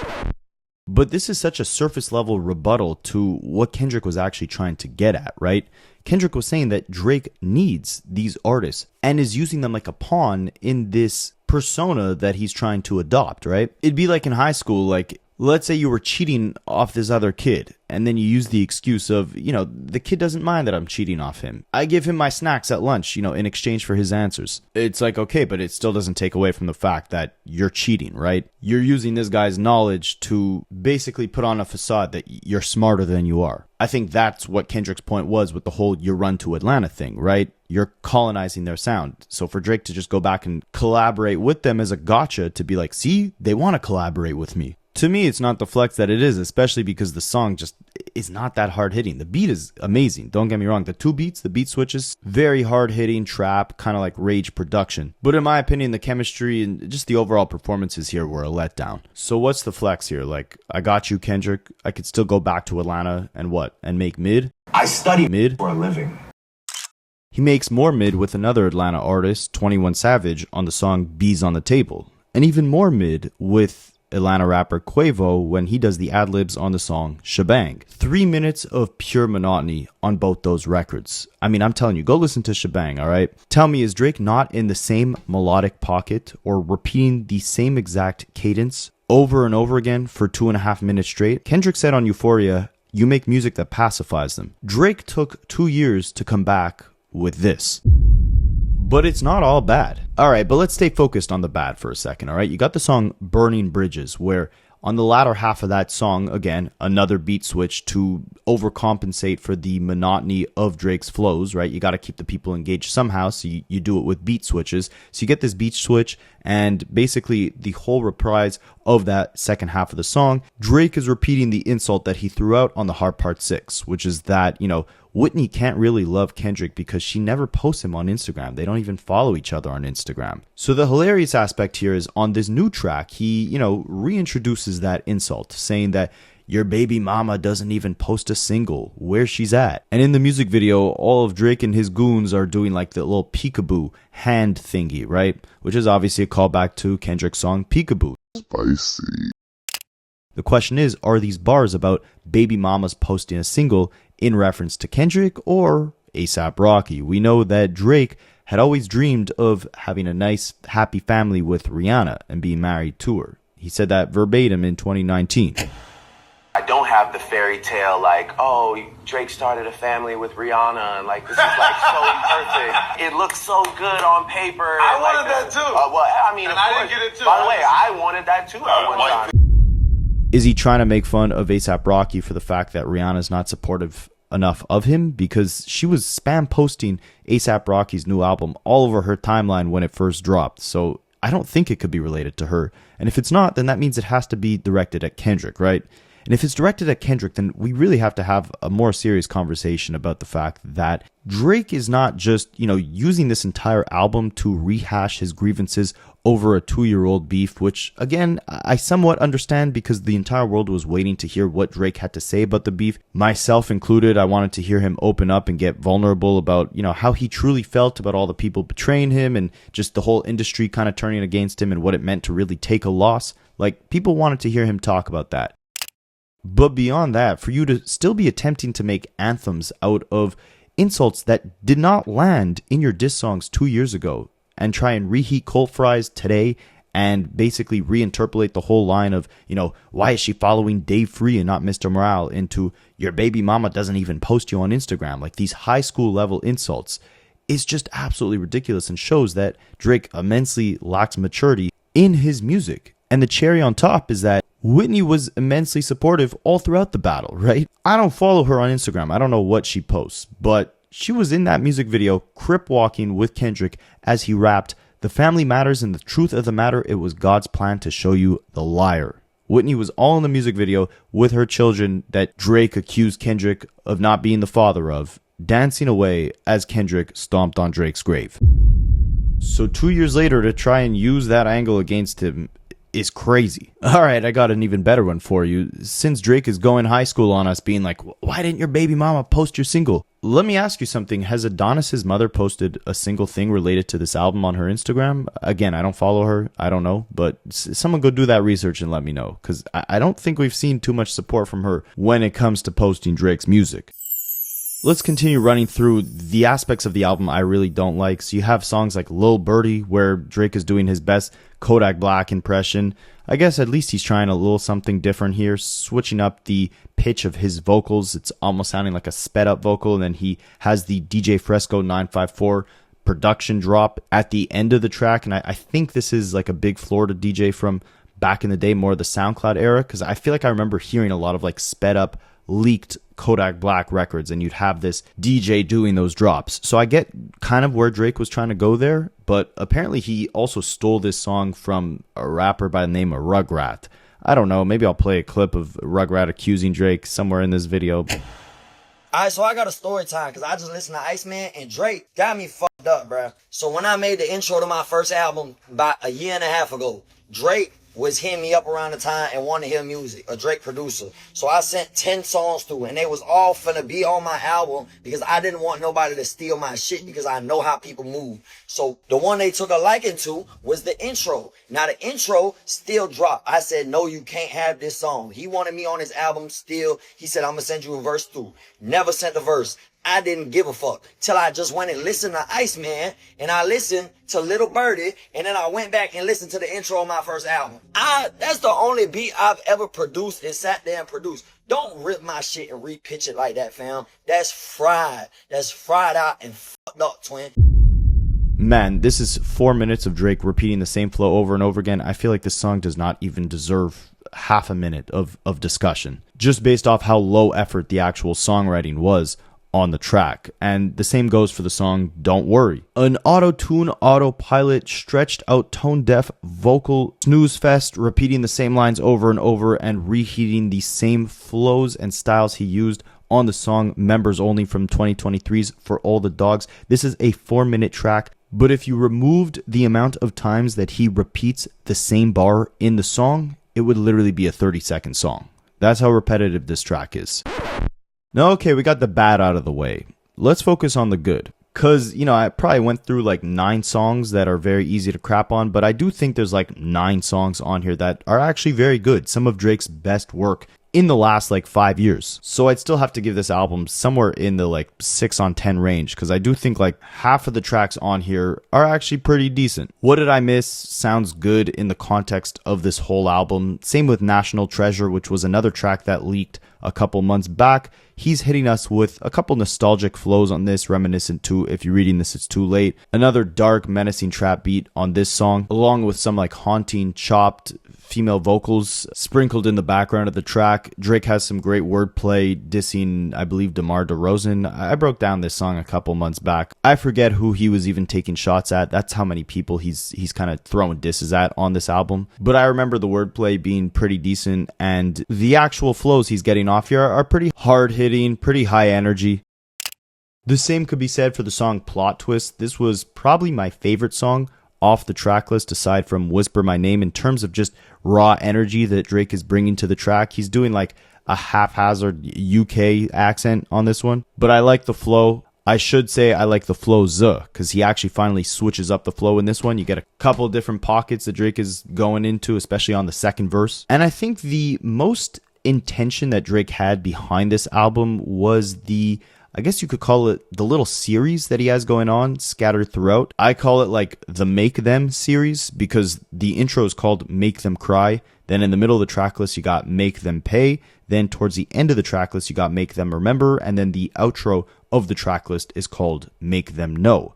But this is such a surface level rebuttal to what Kendrick was actually trying to get at, right? Kendrick was saying that Drake needs these artists and is using them like a pawn in this persona that he's trying to adopt, right? It'd be like in high school, like, let's say you were cheating off this other kid, and then you use the excuse of, the kid doesn't mind that I'm cheating off him. I give him my snacks at lunch, in exchange for his answers. It's like, okay, but it still doesn't take away from the fact that you're cheating, right? You're using this guy's knowledge to basically put on a facade that you're smarter than you are. I think that's what Kendrick's point was with the whole you run to Atlanta thing, right? You're colonizing their sound. So for Drake to just go back and collaborate with them as a gotcha, to be like, see, they want to collaborate with me. To me, it's not the flex that it is, especially because the song just is not that hard-hitting. The beat is amazing, don't get me wrong. The two beats, the beat switches, very hard-hitting trap, kind of like Rage production. But in my opinion, the chemistry and just the overall performances here were a letdown. So what's the flex here? Like, I got you, Kendrick. I could still go back to Atlanta and what? And make mid? I study mid for a living. He makes more mid with another Atlanta artist, 21 Savage, on the song Bees on the Table. And even more mid with Atlanta rapper Quavo when he does the ad-libs on the song Shebang. 3 minutes of pure monotony on both those records. I mean, I'm telling you, go listen to Shebang, all right? Tell me, is Drake not in the same melodic pocket or repeating the same exact cadence over and over again for 2.5 minutes straight? Kendrick said on Euphoria, you make music that pacifies them. Drake took 2 years to come back with this. But it's not all bad. All right, but let's stay focused on the bad for a second, all right? You got the song Burning Bridges, where on the latter half of that song, again, another beat switch to overcompensate for the monotony of Drake's flows, right? You got to keep the people engaged somehow, so you do it with beat switches. So you get this beat switch, and basically the whole reprise of that second half of the song, Drake is repeating the insult that he threw out on the Hard Part 6, which is that, Whitney can't really love Kendrick because she never posts him on Instagram. They don't even follow each other on Instagram. So the hilarious aspect here is on this new track, he, reintroduces that insult, saying that your baby mama doesn't even post a single, where she's at. And in the music video, all of Drake and his goons are doing like the little peekaboo hand thingy, right? Which is obviously a callback to Kendrick's song Peekaboo. Spicy. The question is, are these bars about baby mamas posting a single in reference to Kendrick or A$AP Rocky? We know that Drake had always dreamed of having a nice, happy family with Rihanna and being married to her. He said that verbatim in 2019. I don't have the fairy tale like, oh, Drake started a family with Rihanna and like this is like so perfect. It looks so good on paper. I wanted that too. Well, I mean, and I didn't get it too. By the way, I wanted that too at one time. Is he trying to make fun of A$AP Rocky for the fact that Rihanna's not supportive enough of him, because she was spam posting A$AP Rocky's new album all over her timeline when it first dropped. So I don't think it could be related to her. And if it's not, then that means it has to be directed at Kendrick, right? And if it's directed at Kendrick, then we really have to have a more serious conversation about the fact that Drake is not just, using this entire album to rehash his grievances over a 2-year-old beef, which, again, I somewhat understand because the entire world was waiting to hear what Drake had to say about the beef. Myself included, I wanted to hear him open up and get vulnerable about, how he truly felt about all the people betraying him and just the whole industry kind of turning against him and what it meant to really take a loss. Like, people wanted to hear him talk about that. But beyond that, for you to still be attempting to make anthems out of insults that did not land in your diss songs 2 years ago and try and reheat cold fries today and basically reinterpolate the whole line of, why is she following Dave Free and not Mr. Morale into your baby mama doesn't even post you on Instagram, like these high school level insults, is just absolutely ridiculous and shows that Drake immensely lacks maturity in his music. And the cherry on top is that Whitney was immensely supportive all throughout the battle, right? I don't follow her on Instagram. I don't know what she posts, but she was in that music video crip walking with Kendrick as he rapped, "The family matters and the truth of the matter, it was God's plan to show you the liar." Whitney was all in the music video with her children that Drake accused Kendrick of not being the father of, dancing away as Kendrick stomped on Drake's grave. So 2 years later, to try and use that angle against him is crazy. Alright, I got an even better one for you. Since Drake is going high school on us being like, why didn't your baby mama post your single? Let me ask you something. Has Adonis's mother posted a single thing related to this album on her Instagram? Again, I don't follow her. I don't know. But someone go do that research and let me know. Because I don't think we've seen too much support from her when it comes to posting Drake's music. Let's continue running through the aspects of the album I really don't like. So you have songs like Lil Birdie, where Drake is doing his best Kodak Black impression. I guess at least he's trying a little something different here, switching up the pitch of his vocals. It's almost sounding like a sped up vocal, and then he has the DJ Fresco 954 production drop at the end of the track. And I think this is like a big Florida DJ from back in the day, more of the SoundCloud era, because I feel like I remember hearing a lot of like sped up leaked Kodak Black records, and you'd have this DJ doing those drops. So I get kind of where Drake was trying to go there, but apparently he also stole this song from a rapper by the name of Rugrat. I don't know, maybe I'll play a clip of Rugrat accusing Drake somewhere in this video. Alright, so I got a story time because I just listened to Iceman, and Drake got me fucked up, bruh. So when I made the intro to my first album about a year and a half ago, Drake was hitting me up around the time and wanted to hear music, a Drake producer. So I sent 10 songs through, and they was all finna be on my album because I didn't want nobody to steal my shit because I know how people move. So the one they took a liking to was the intro. Now the intro still dropped. I said, no, you can't have this song. He wanted me on his album still. He said, I'm gonna send you a verse through. Never sent the verse. I didn't give a fuck till I just went and listened to Iceman, and I listened to Little Birdie, and then I went back and listened to the intro of my first album. That's the only beat I've ever produced and sat there and produced. Don't rip my shit and repitch it like that, fam. That's fried. That's fried out and fucked up, twin. Man, this is 4 minutes of Drake repeating the same flow over and over again. I feel like this song does not even deserve half a minute of discussion, just based off how low effort the actual songwriting was on the track. And the same goes for the song Don't Worry. An auto-tune, autopilot, stretched out tone-deaf vocal snooze fest, repeating the same lines over and over and reheating the same flows and styles he used on the song Members Only from 2023's For All the Dogs. This is a 4-minute track, but if you removed the amount of times that he repeats the same bar in the song, it would literally be a 30-second song. That's how repetitive this track is. Now, okay, we got the bad out of the way. Let's focus on the good. Because, I probably went through like 9 songs that are very easy to crap on, but I do think there's like 9 songs on here that are actually very good. Some of Drake's best work in the last like 5 years. So I'd still have to give this album somewhere in the like 6 on 10 range, because I do think like half of the tracks on here are actually pretty decent. What Did I Miss sounds good in the context of this whole album. Same with National Treasure, which was another track that leaked a couple months back. he's hitting us with a couple nostalgic flows on this, reminiscent to If You're Reading This It's Too Late. Another dark, menacing trap beat on this song, along with some like haunting, chopped female vocals sprinkled in the background of the track. Drake has some great wordplay dissing, I believe, Demar DeRozan. I broke down this song a couple months back. I forget who he was even taking shots at. That's how many people he's kind of throwing disses at on this album. But I remember the wordplay being pretty decent, and the actual flows he's getting off here are pretty hard-hitting, pretty high energy. The same could be said for the song Plot Twist. This was probably my favorite song off the track list aside from Whisper My Name in terms of just raw energy that Drake is bringing to the track. He's doing like a haphazard UK accent on this one, but I like the flow. I should say I like the flow because he actually finally switches up the flow in this one. You get a couple different pockets that Drake is going into, especially on the second verse. And I think the most intention that Drake had behind this album was I guess you could call it the little series that he has going on scattered throughout. I call it like the Make Them series because the intro is called Make Them Cry. Then in the middle of the track list, you got Make Them Pay. Then towards the end of the track list, you got Make Them Remember. And then the outro of the track list is called Make Them Know.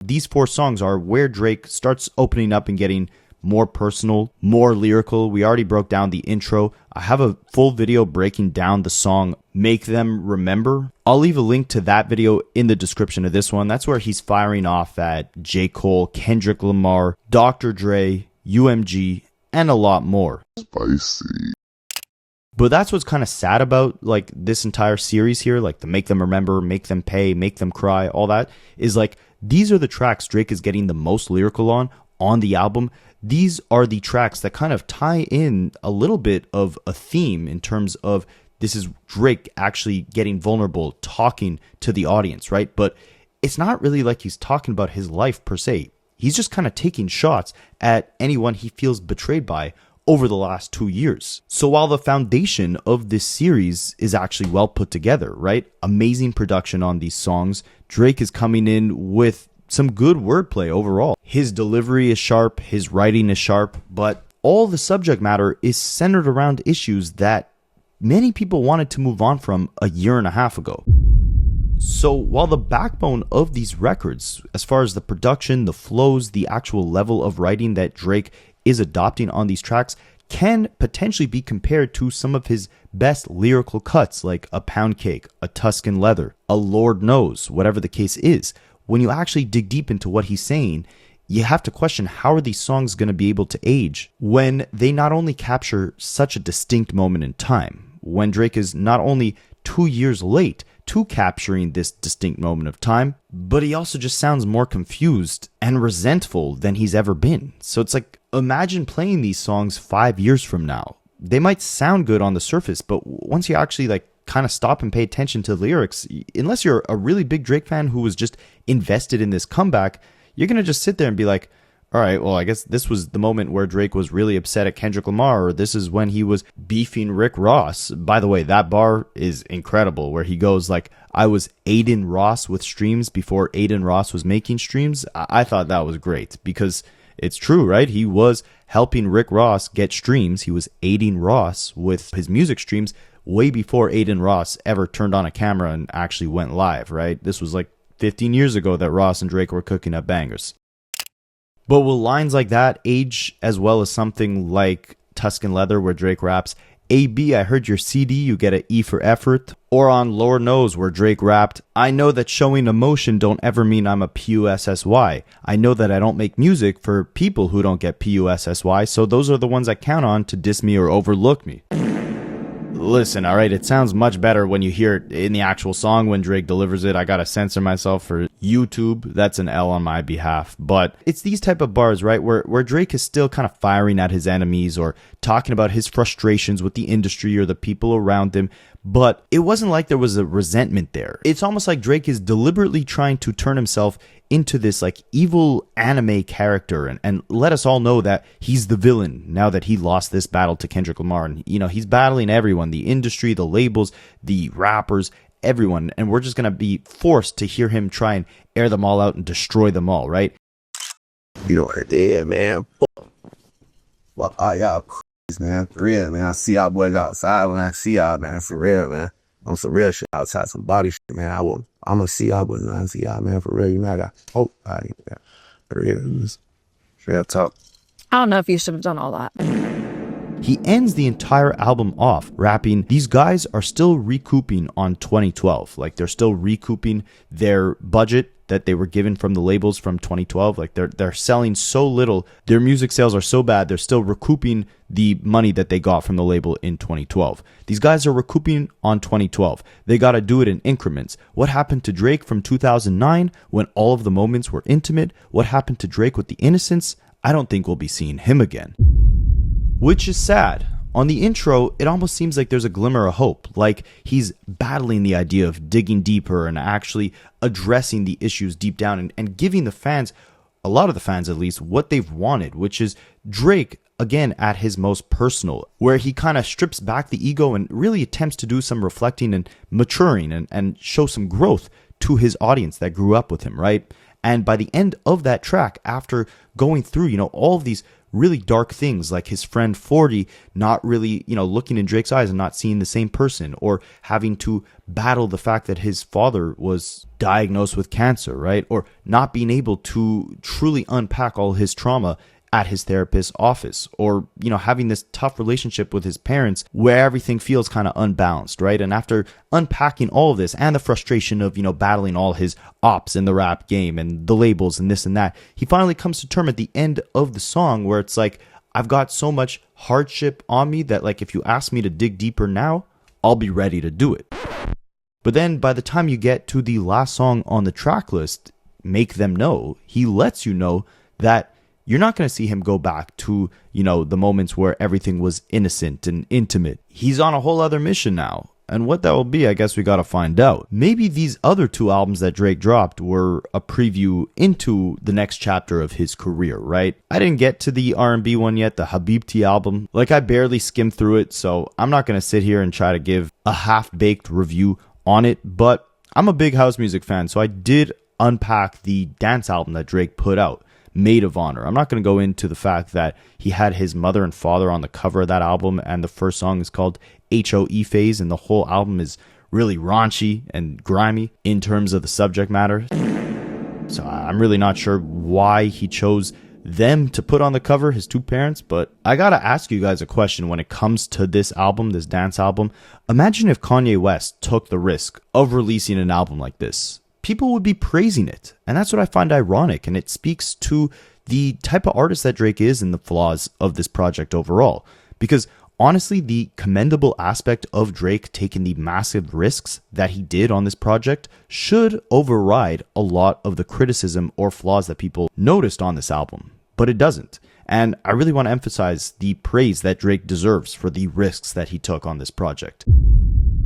These 4 songs are where Drake starts opening up and getting more personal, more lyrical. We already broke down the intro. I have a full video breaking down the song Make Them Remember. I'll leave a link to that video in the description of this one. That's where he's firing off at J. Cole, Kendrick Lamar, Dr. Dre, UMG, and a lot more. Spicy. But that's what's kind of sad about like this entire series here, like the Make Them Remember, Make Them Pay, Make Them Cry, all that, is like these are the tracks Drake is getting the most lyrical on the album. These are the tracks that kind of tie in a little bit of a theme in terms of this is Drake actually getting vulnerable, talking to the audience, right? But it's not really like he's talking about his life per se. He's just kind of taking shots at anyone he feels betrayed by over the last 2 years. So while the foundation of this series is actually well put together, right? Amazing production on these songs. Drake is coming in with some good wordplay overall. His delivery is sharp, his writing is sharp, but all the subject matter is centered around issues that many people wanted to move on from a year and a half ago. So while the backbone of these records, as far as the production, the flows, the actual level of writing that Drake is adopting on these tracks can potentially be compared to some of his best lyrical cuts like A Pound Cake, A Tuscan Leather, A Lord Knows, whatever the case is. When you actually dig deep into what he's saying, you have to question how are these songs going to be able to age when they not only capture such a distinct moment in time, when Drake is not only 2 years late to capturing this distinct moment of time, but he also just sounds more confused and resentful than he's ever been. So it's like, imagine playing these songs 5 years from now. They might sound good on the surface, but once you actually like kind of stop and pay attention to the lyrics, unless you're a really big Drake fan who was just invested in this comeback, you're going to just sit there and be like, all right, well, I guess this was the moment where Drake was really upset at Kendrick Lamar, or this is when he was beefing Rick Ross. By the way, that bar is incredible, where he goes like, I was Adin Ross with streams before Adin Ross was making streams. I thought that was great because it's true, right? He was helping Rick Ross get streams. He was aiding Ross with his music streams way before Adin Ross ever turned on a camera and actually went live, right? This was like 15 years ago that Ross and Drake were cooking up bangers. But will lines like that age as well as something like Tuscan Leather where Drake raps, AB, I heard your CD, you get an E for effort? Or on Lord Knows where Drake rapped, I know that showing emotion don't ever mean I'm a PUSSY. I know that I don't make music for people who don't get PUSSY, so those are the ones I count on to diss me or overlook me. Listen, all right, it sounds much better when you hear it in the actual song when Drake delivers it. I gotta censor myself for YouTube. That's an L on my behalf. But it's these type of bars, right, where Drake is still kind of firing at his enemies or talking about his frustrations with the industry or the people around him. But it wasn't like there was a resentment there. It's almost like Drake is deliberately trying to turn himself into this like evil anime character and let us all know that he's the villain now that he lost this battle to Kendrick Lamar. And, you know, he's battling everyone, the industry, the labels, the rappers, everyone. And we're just going to be forced to hear him try and air them all out and destroy them all, right? You know what I did, man? Fuck all y'all, man. For real, man. I see y'all boys outside when I see y'all, man. For real, man. on some real shit, outside some body shit, man, I'm gonna see y'all, but I see y'all, man, for real. You know, I got hope. For real, real talk. I don't know if you should have done all that. He ends the entire album off rapping, these guys are still recouping on 2012. Like, they're still recouping their budget that they were given from the labels from 2012. Like, they're selling so little. Their music sales are so bad, they're still recouping the money that they got from the label in 2012. These guys are recouping on 2012. They got to do it in increments. What happened to Drake from 2009 when all of the moments were intimate? What happened to Drake with the Innocence? I don't think we'll be seeing him again. Which is sad. On the intro, it almost seems like there's a glimmer of hope, like he's battling the idea of digging deeper and actually addressing the issues deep down and giving the fans, a lot of the fans at least, what they've wanted, which is Drake, again, at his most personal, where he kind of strips back the ego and really attempts to do some reflecting and maturing and show some growth to his audience that grew up with him, right? And by the end of that track, after going through, all of these really dark things like his friend 40 not really, looking in Drake's eyes and not seeing the same person, or having to battle the fact that his father was diagnosed with cancer, right? Or not being able to truly unpack all his trauma at his therapist's office, or, having this tough relationship with his parents where everything feels kind of unbalanced, right? And after unpacking all of this and the frustration of, battling all his ops in the rap game and the labels and this and that, he finally comes to term at the end of the song where it's like, I've got so much hardship on me that, like, if you ask me to dig deeper now, I'll be ready to do it. But then by the time you get to the last song on the track list, Make Them Know, he lets you know that you're not going to see him go back to, the moments where everything was innocent and intimate. He's on a whole other mission now. And what that will be, I guess we got to find out. Maybe these other two albums that Drake dropped were a preview into the next chapter of his career, right? I didn't get to the R&B one yet, the Habibti album. Like, I barely skimmed through it, so I'm not going to sit here and try to give a half-baked review on it. But I'm a big house music fan, so I did unpack the dance album that Drake put out, Maid of Honor. I'm not going to go into the fact that he had his mother and father on the cover of that album, and the first song is called HOE Phase, and the whole album is really raunchy and grimy in terms of the subject matter. So I'm really not sure why he chose them to put on the cover, his two parents, but I gotta ask you guys a question when it comes to this album, this dance album. Imagine if Kanye West took the risk of releasing an album like this. People would be praising it. And that's what I find ironic. And it speaks to the type of artist that Drake is and the flaws of this project overall. Because honestly, the commendable aspect of Drake taking the massive risks that he did on this project should override a lot of the criticism or flaws that people noticed on this album. But it doesn't. And I really want to emphasize the praise that Drake deserves for the risks that he took on this project.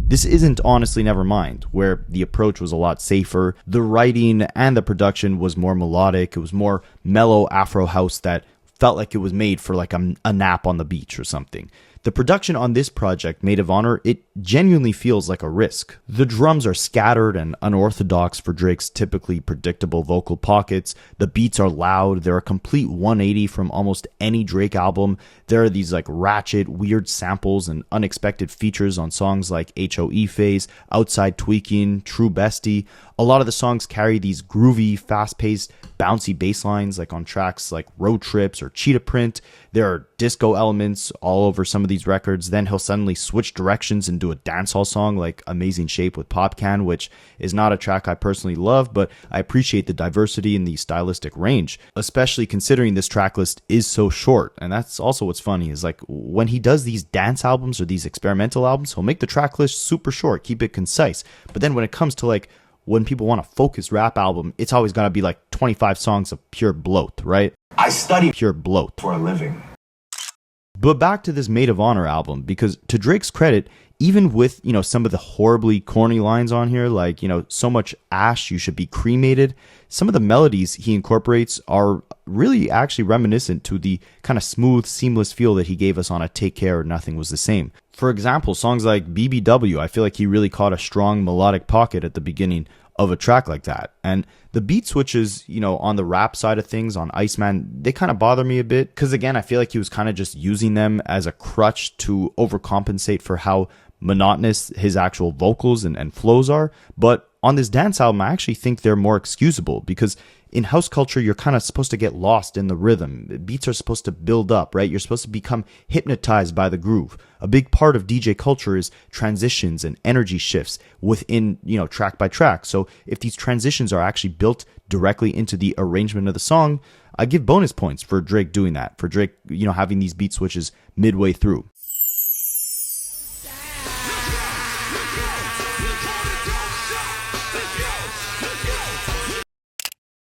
This isn't Honestly Nevermind, where the approach was a lot safer. The writing and the production was more melodic. It was more mellow Afro house that felt like it was made for like a nap on the beach or something. The production on this project, Maid of Honor, it genuinely feels like a risk. The drums are scattered and unorthodox for Drake's typically predictable vocal pockets. The beats are loud. They're a complete 180 from almost any Drake album. There are these like ratchet, weird samples and unexpected features on songs like HOE Phase, Outside Tweaking, True Bestie. A lot of the songs carry these groovy, fast-paced, bouncy bass lines like on tracks like Road Trips or Cheetah Print. There are disco elements all over some of these records. Then he'll suddenly switch directions and do a dancehall song like Amazing Shape with Popcan, which is not a track I personally love, but I appreciate the diversity in the stylistic range, especially considering this track list is so short. And that's also what's funny is like when he does these dance albums or these experimental albums, he'll make the track list super short, keep it concise. But then when it comes to like when people want a focused rap album, it's always got to be like 25 songs of pure bloat, right? I study pure bloat for a living. But back to this Maid of Honor album, because to Drake's credit, even with, some of the horribly corny lines on here, like, so much ash, you should be cremated, some of the melodies he incorporates are really actually reminiscent to the kind of smooth, seamless feel that he gave us on a Take Care or Nothing Was the Same. For example, songs like BBW, I feel like he really caught a strong melodic pocket at the beginning of a track like that. And the beat switches, on the rap side of things on Iceman, they kind of bother me a bit because, again, I feel like he was kind of just using them as a crutch to overcompensate for how monotonous his actual vocals and flows are. But on this dance album, I actually think they're more excusable because in house culture, you're kind of supposed to get lost in the rhythm. Beats are supposed to build up, right? You're supposed to become hypnotized by the groove. A big part of DJ culture is transitions and energy shifts within, track by track. So if these transitions are actually built directly into the arrangement of the song, I give bonus points for Drake doing that, for Drake, having these beat switches midway through.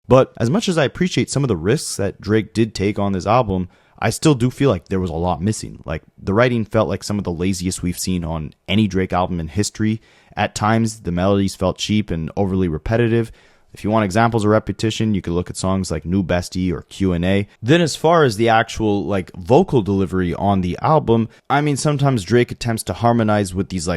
But as much as I appreciate some of the risks that Drake did take on this album, I still do feel like there was a lot missing. Like, the writing felt like some of the laziest we've seen on any Drake album in history. At times, the melodies felt cheap and overly repetitive. If you want examples of repetition, you could look at songs like New Bestie or Q&A. Then as far as the actual vocal delivery on the album, sometimes Drake attempts to harmonize with these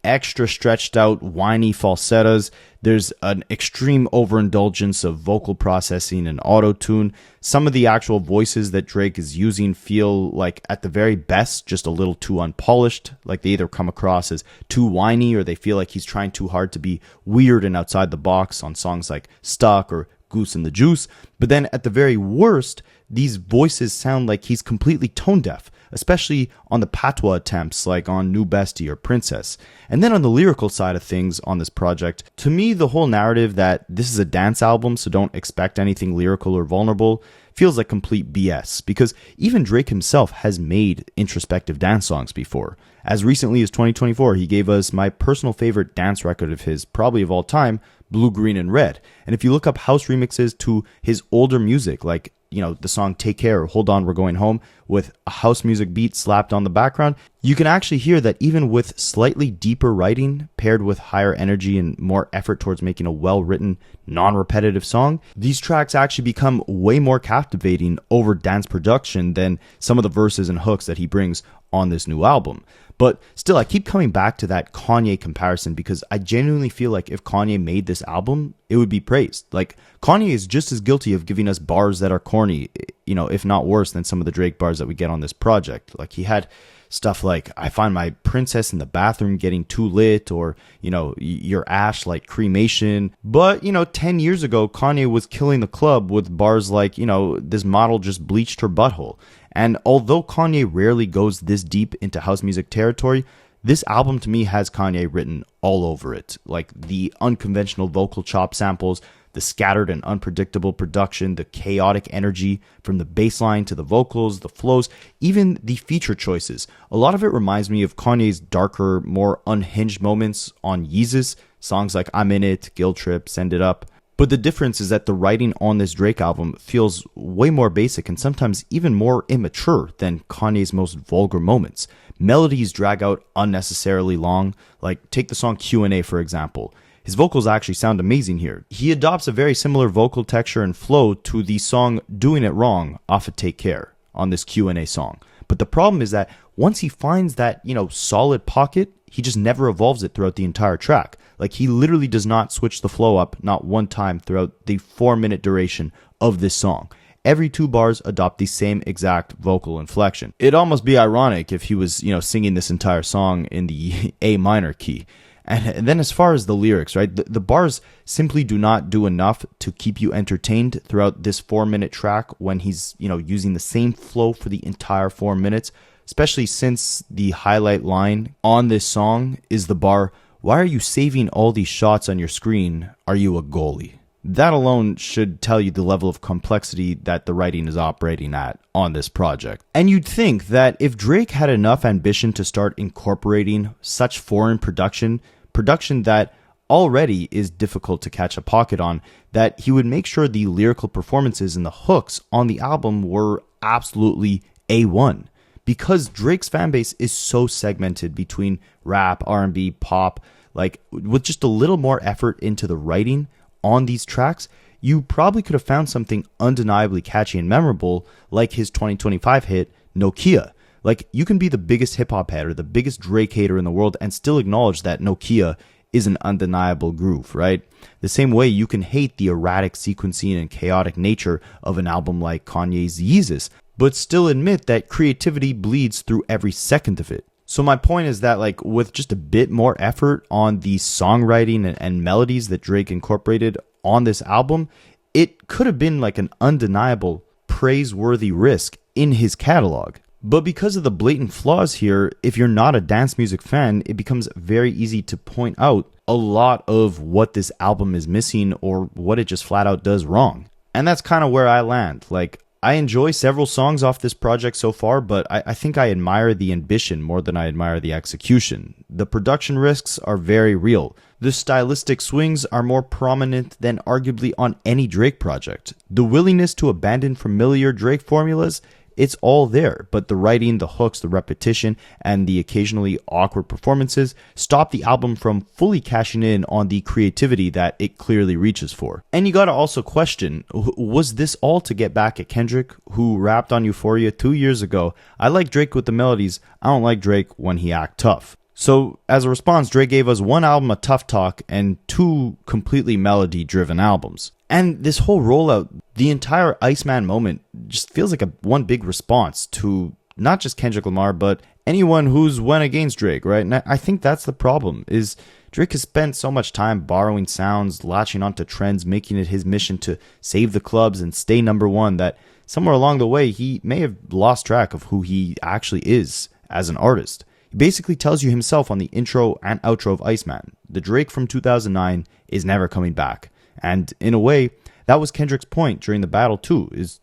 extra stretched out whiny falsettos. There's an extreme overindulgence of vocal processing and auto-tune. Some of the actual voices that Drake is using feel like, at the very best, just a little too unpolished. Like, they either come across as too whiny or they feel like he's trying too hard to be weird and outside the box on songs like Stuck or Goose and the Juice. But then at the very worst, these voices sound like he's completely tone deaf, especially on the patois attempts like on New Bestie or Princess. And then on the lyrical side of things on this project, to me, the whole narrative that this is a dance album, so don't expect anything lyrical or vulnerable, feels like complete BS, because even Drake himself has made introspective dance songs before. As recently as 2024, he gave us my personal favorite dance record of his, probably of all time, Blue, Green, and Red. And if you look up house remixes to his older music, like, the song Take Care or Hold On, We're Going Home, with a house music beat slapped on the background, you can actually hear that even with slightly deeper writing paired with higher energy and more effort towards making a well-written, non-repetitive song, these tracks actually become way more captivating over dance production than some of the verses and hooks that he brings on this new album. But still, I keep coming back to that Kanye comparison because I genuinely feel like if Kanye made this album, it would be praised. Like, Kanye is just as guilty of giving us bars that are corny, if not worse than some of the Drake bars that we get on this project. Like, he had stuff like, I find my princess in the bathroom getting too lit, or, your ash like cremation. But, 10 years ago, Kanye was killing the club with bars like, this model just bleached her butthole. And although Kanye rarely goes this deep into house music territory, this album to me has Kanye written all over it. Like, the unconventional vocal chop samples, the scattered and unpredictable production, the chaotic energy from the bass line to the vocals, the flows, even the feature choices. A lot of it reminds me of Kanye's darker, more unhinged moments on Yeezus, songs like I'm In It, Guilt Trip, Send It Up. But the difference is that the writing on this Drake album feels way more basic and sometimes even more immature than Kanye's most vulgar moments. Melodies drag out unnecessarily long, like take the song Q&A for example. His vocals actually sound amazing here. He adopts a very similar vocal texture and flow to the song Doing It Wrong off of Take Care on this Q&A song. But the problem is that once he finds that, solid pocket, he just never evolves it throughout the entire track. Like, he literally does not switch the flow up not one time throughout the 4-minute duration of this song. Every 2 bars adopt the same exact vocal inflection. It'd almost be ironic if he was, singing this entire song in the A minor key. And then as far as the lyrics, right, the bars simply do not do enough to keep you entertained throughout this 4-minute track when he's, using the same flow for the entire 4 minutes, especially since the highlight line on this song is the bar, "Why are you saving all these shots on your screen? Are you a goalie?" That alone should tell you the level of complexity that the writing is operating at on this project. And you'd think that if Drake had enough ambition to start incorporating such foreign production that already is difficult to catch a pocket on, that he would make sure the lyrical performances and the hooks on the album were absolutely A1. Because Drake's fanbase is so segmented between rap, R&B, pop, like with just a little more effort into the writing on these tracks, you probably could have found something undeniably catchy and memorable like his 2025 hit, Nokia. Like, you can be the biggest hip-hop head or the biggest Drake hater in the world and still acknowledge that Nokia is an undeniable groove, right? The same way you can hate the erratic sequencing and chaotic nature of an album like Kanye's Yeezus, but still admit that creativity bleeds through every second of it. So my point is that, like, with just a bit more effort on the songwriting and melodies that Drake incorporated on this album, it could have been like an undeniable, praiseworthy risk in his catalog. But because of the blatant flaws here, if you're not a dance music fan, it becomes very easy to point out a lot of what this album is missing or what it just flat out does wrong. And that's kind of where I land. Like, I enjoy several songs off this project so far, but I think I admire the ambition more than I admire the execution. The production risks are very real. The stylistic swings are more prominent than arguably on any Drake project. The willingness to abandon familiar Drake formulas, it's all there, but the writing, the hooks, the repetition, and the occasionally awkward performances stop the album from fully cashing in on the creativity that it clearly reaches for. And you gotta also question, was this all to get back at Kendrick, who rapped on Euphoria 2 years ago, "I like Drake with the melodies, I don't like Drake when he act tough"? So as a response, Drake gave us one album of tough talk and 2 completely melody-driven albums. And this whole rollout, the entire Iceman moment, just feels like one big response to not just Kendrick Lamar, but anyone who's went against Drake, right? And I think that's the problem, is Drake has spent so much time borrowing sounds, latching onto trends, making it his mission to save the clubs and stay number one, that somewhere along the way, he may have lost track of who he actually is as an artist. He basically tells you himself on the intro and outro of Iceman, the Drake from 2009 is never coming back. And in a way, that was Kendrick's point during the battle too, is,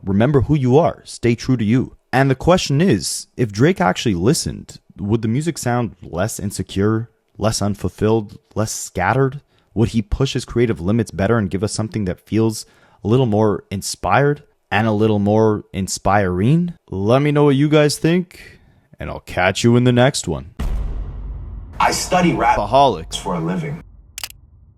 remember who you are, stay true to you. And the question is, if Drake actually listened, would the music sound less insecure, less unfulfilled, less scattered? Would he push his creative limits better and give us something that feels a little more inspired and a little more inspiring? Let me know what you guys think, and I'll catch you in the next one. I study rap Rapaholics for a living.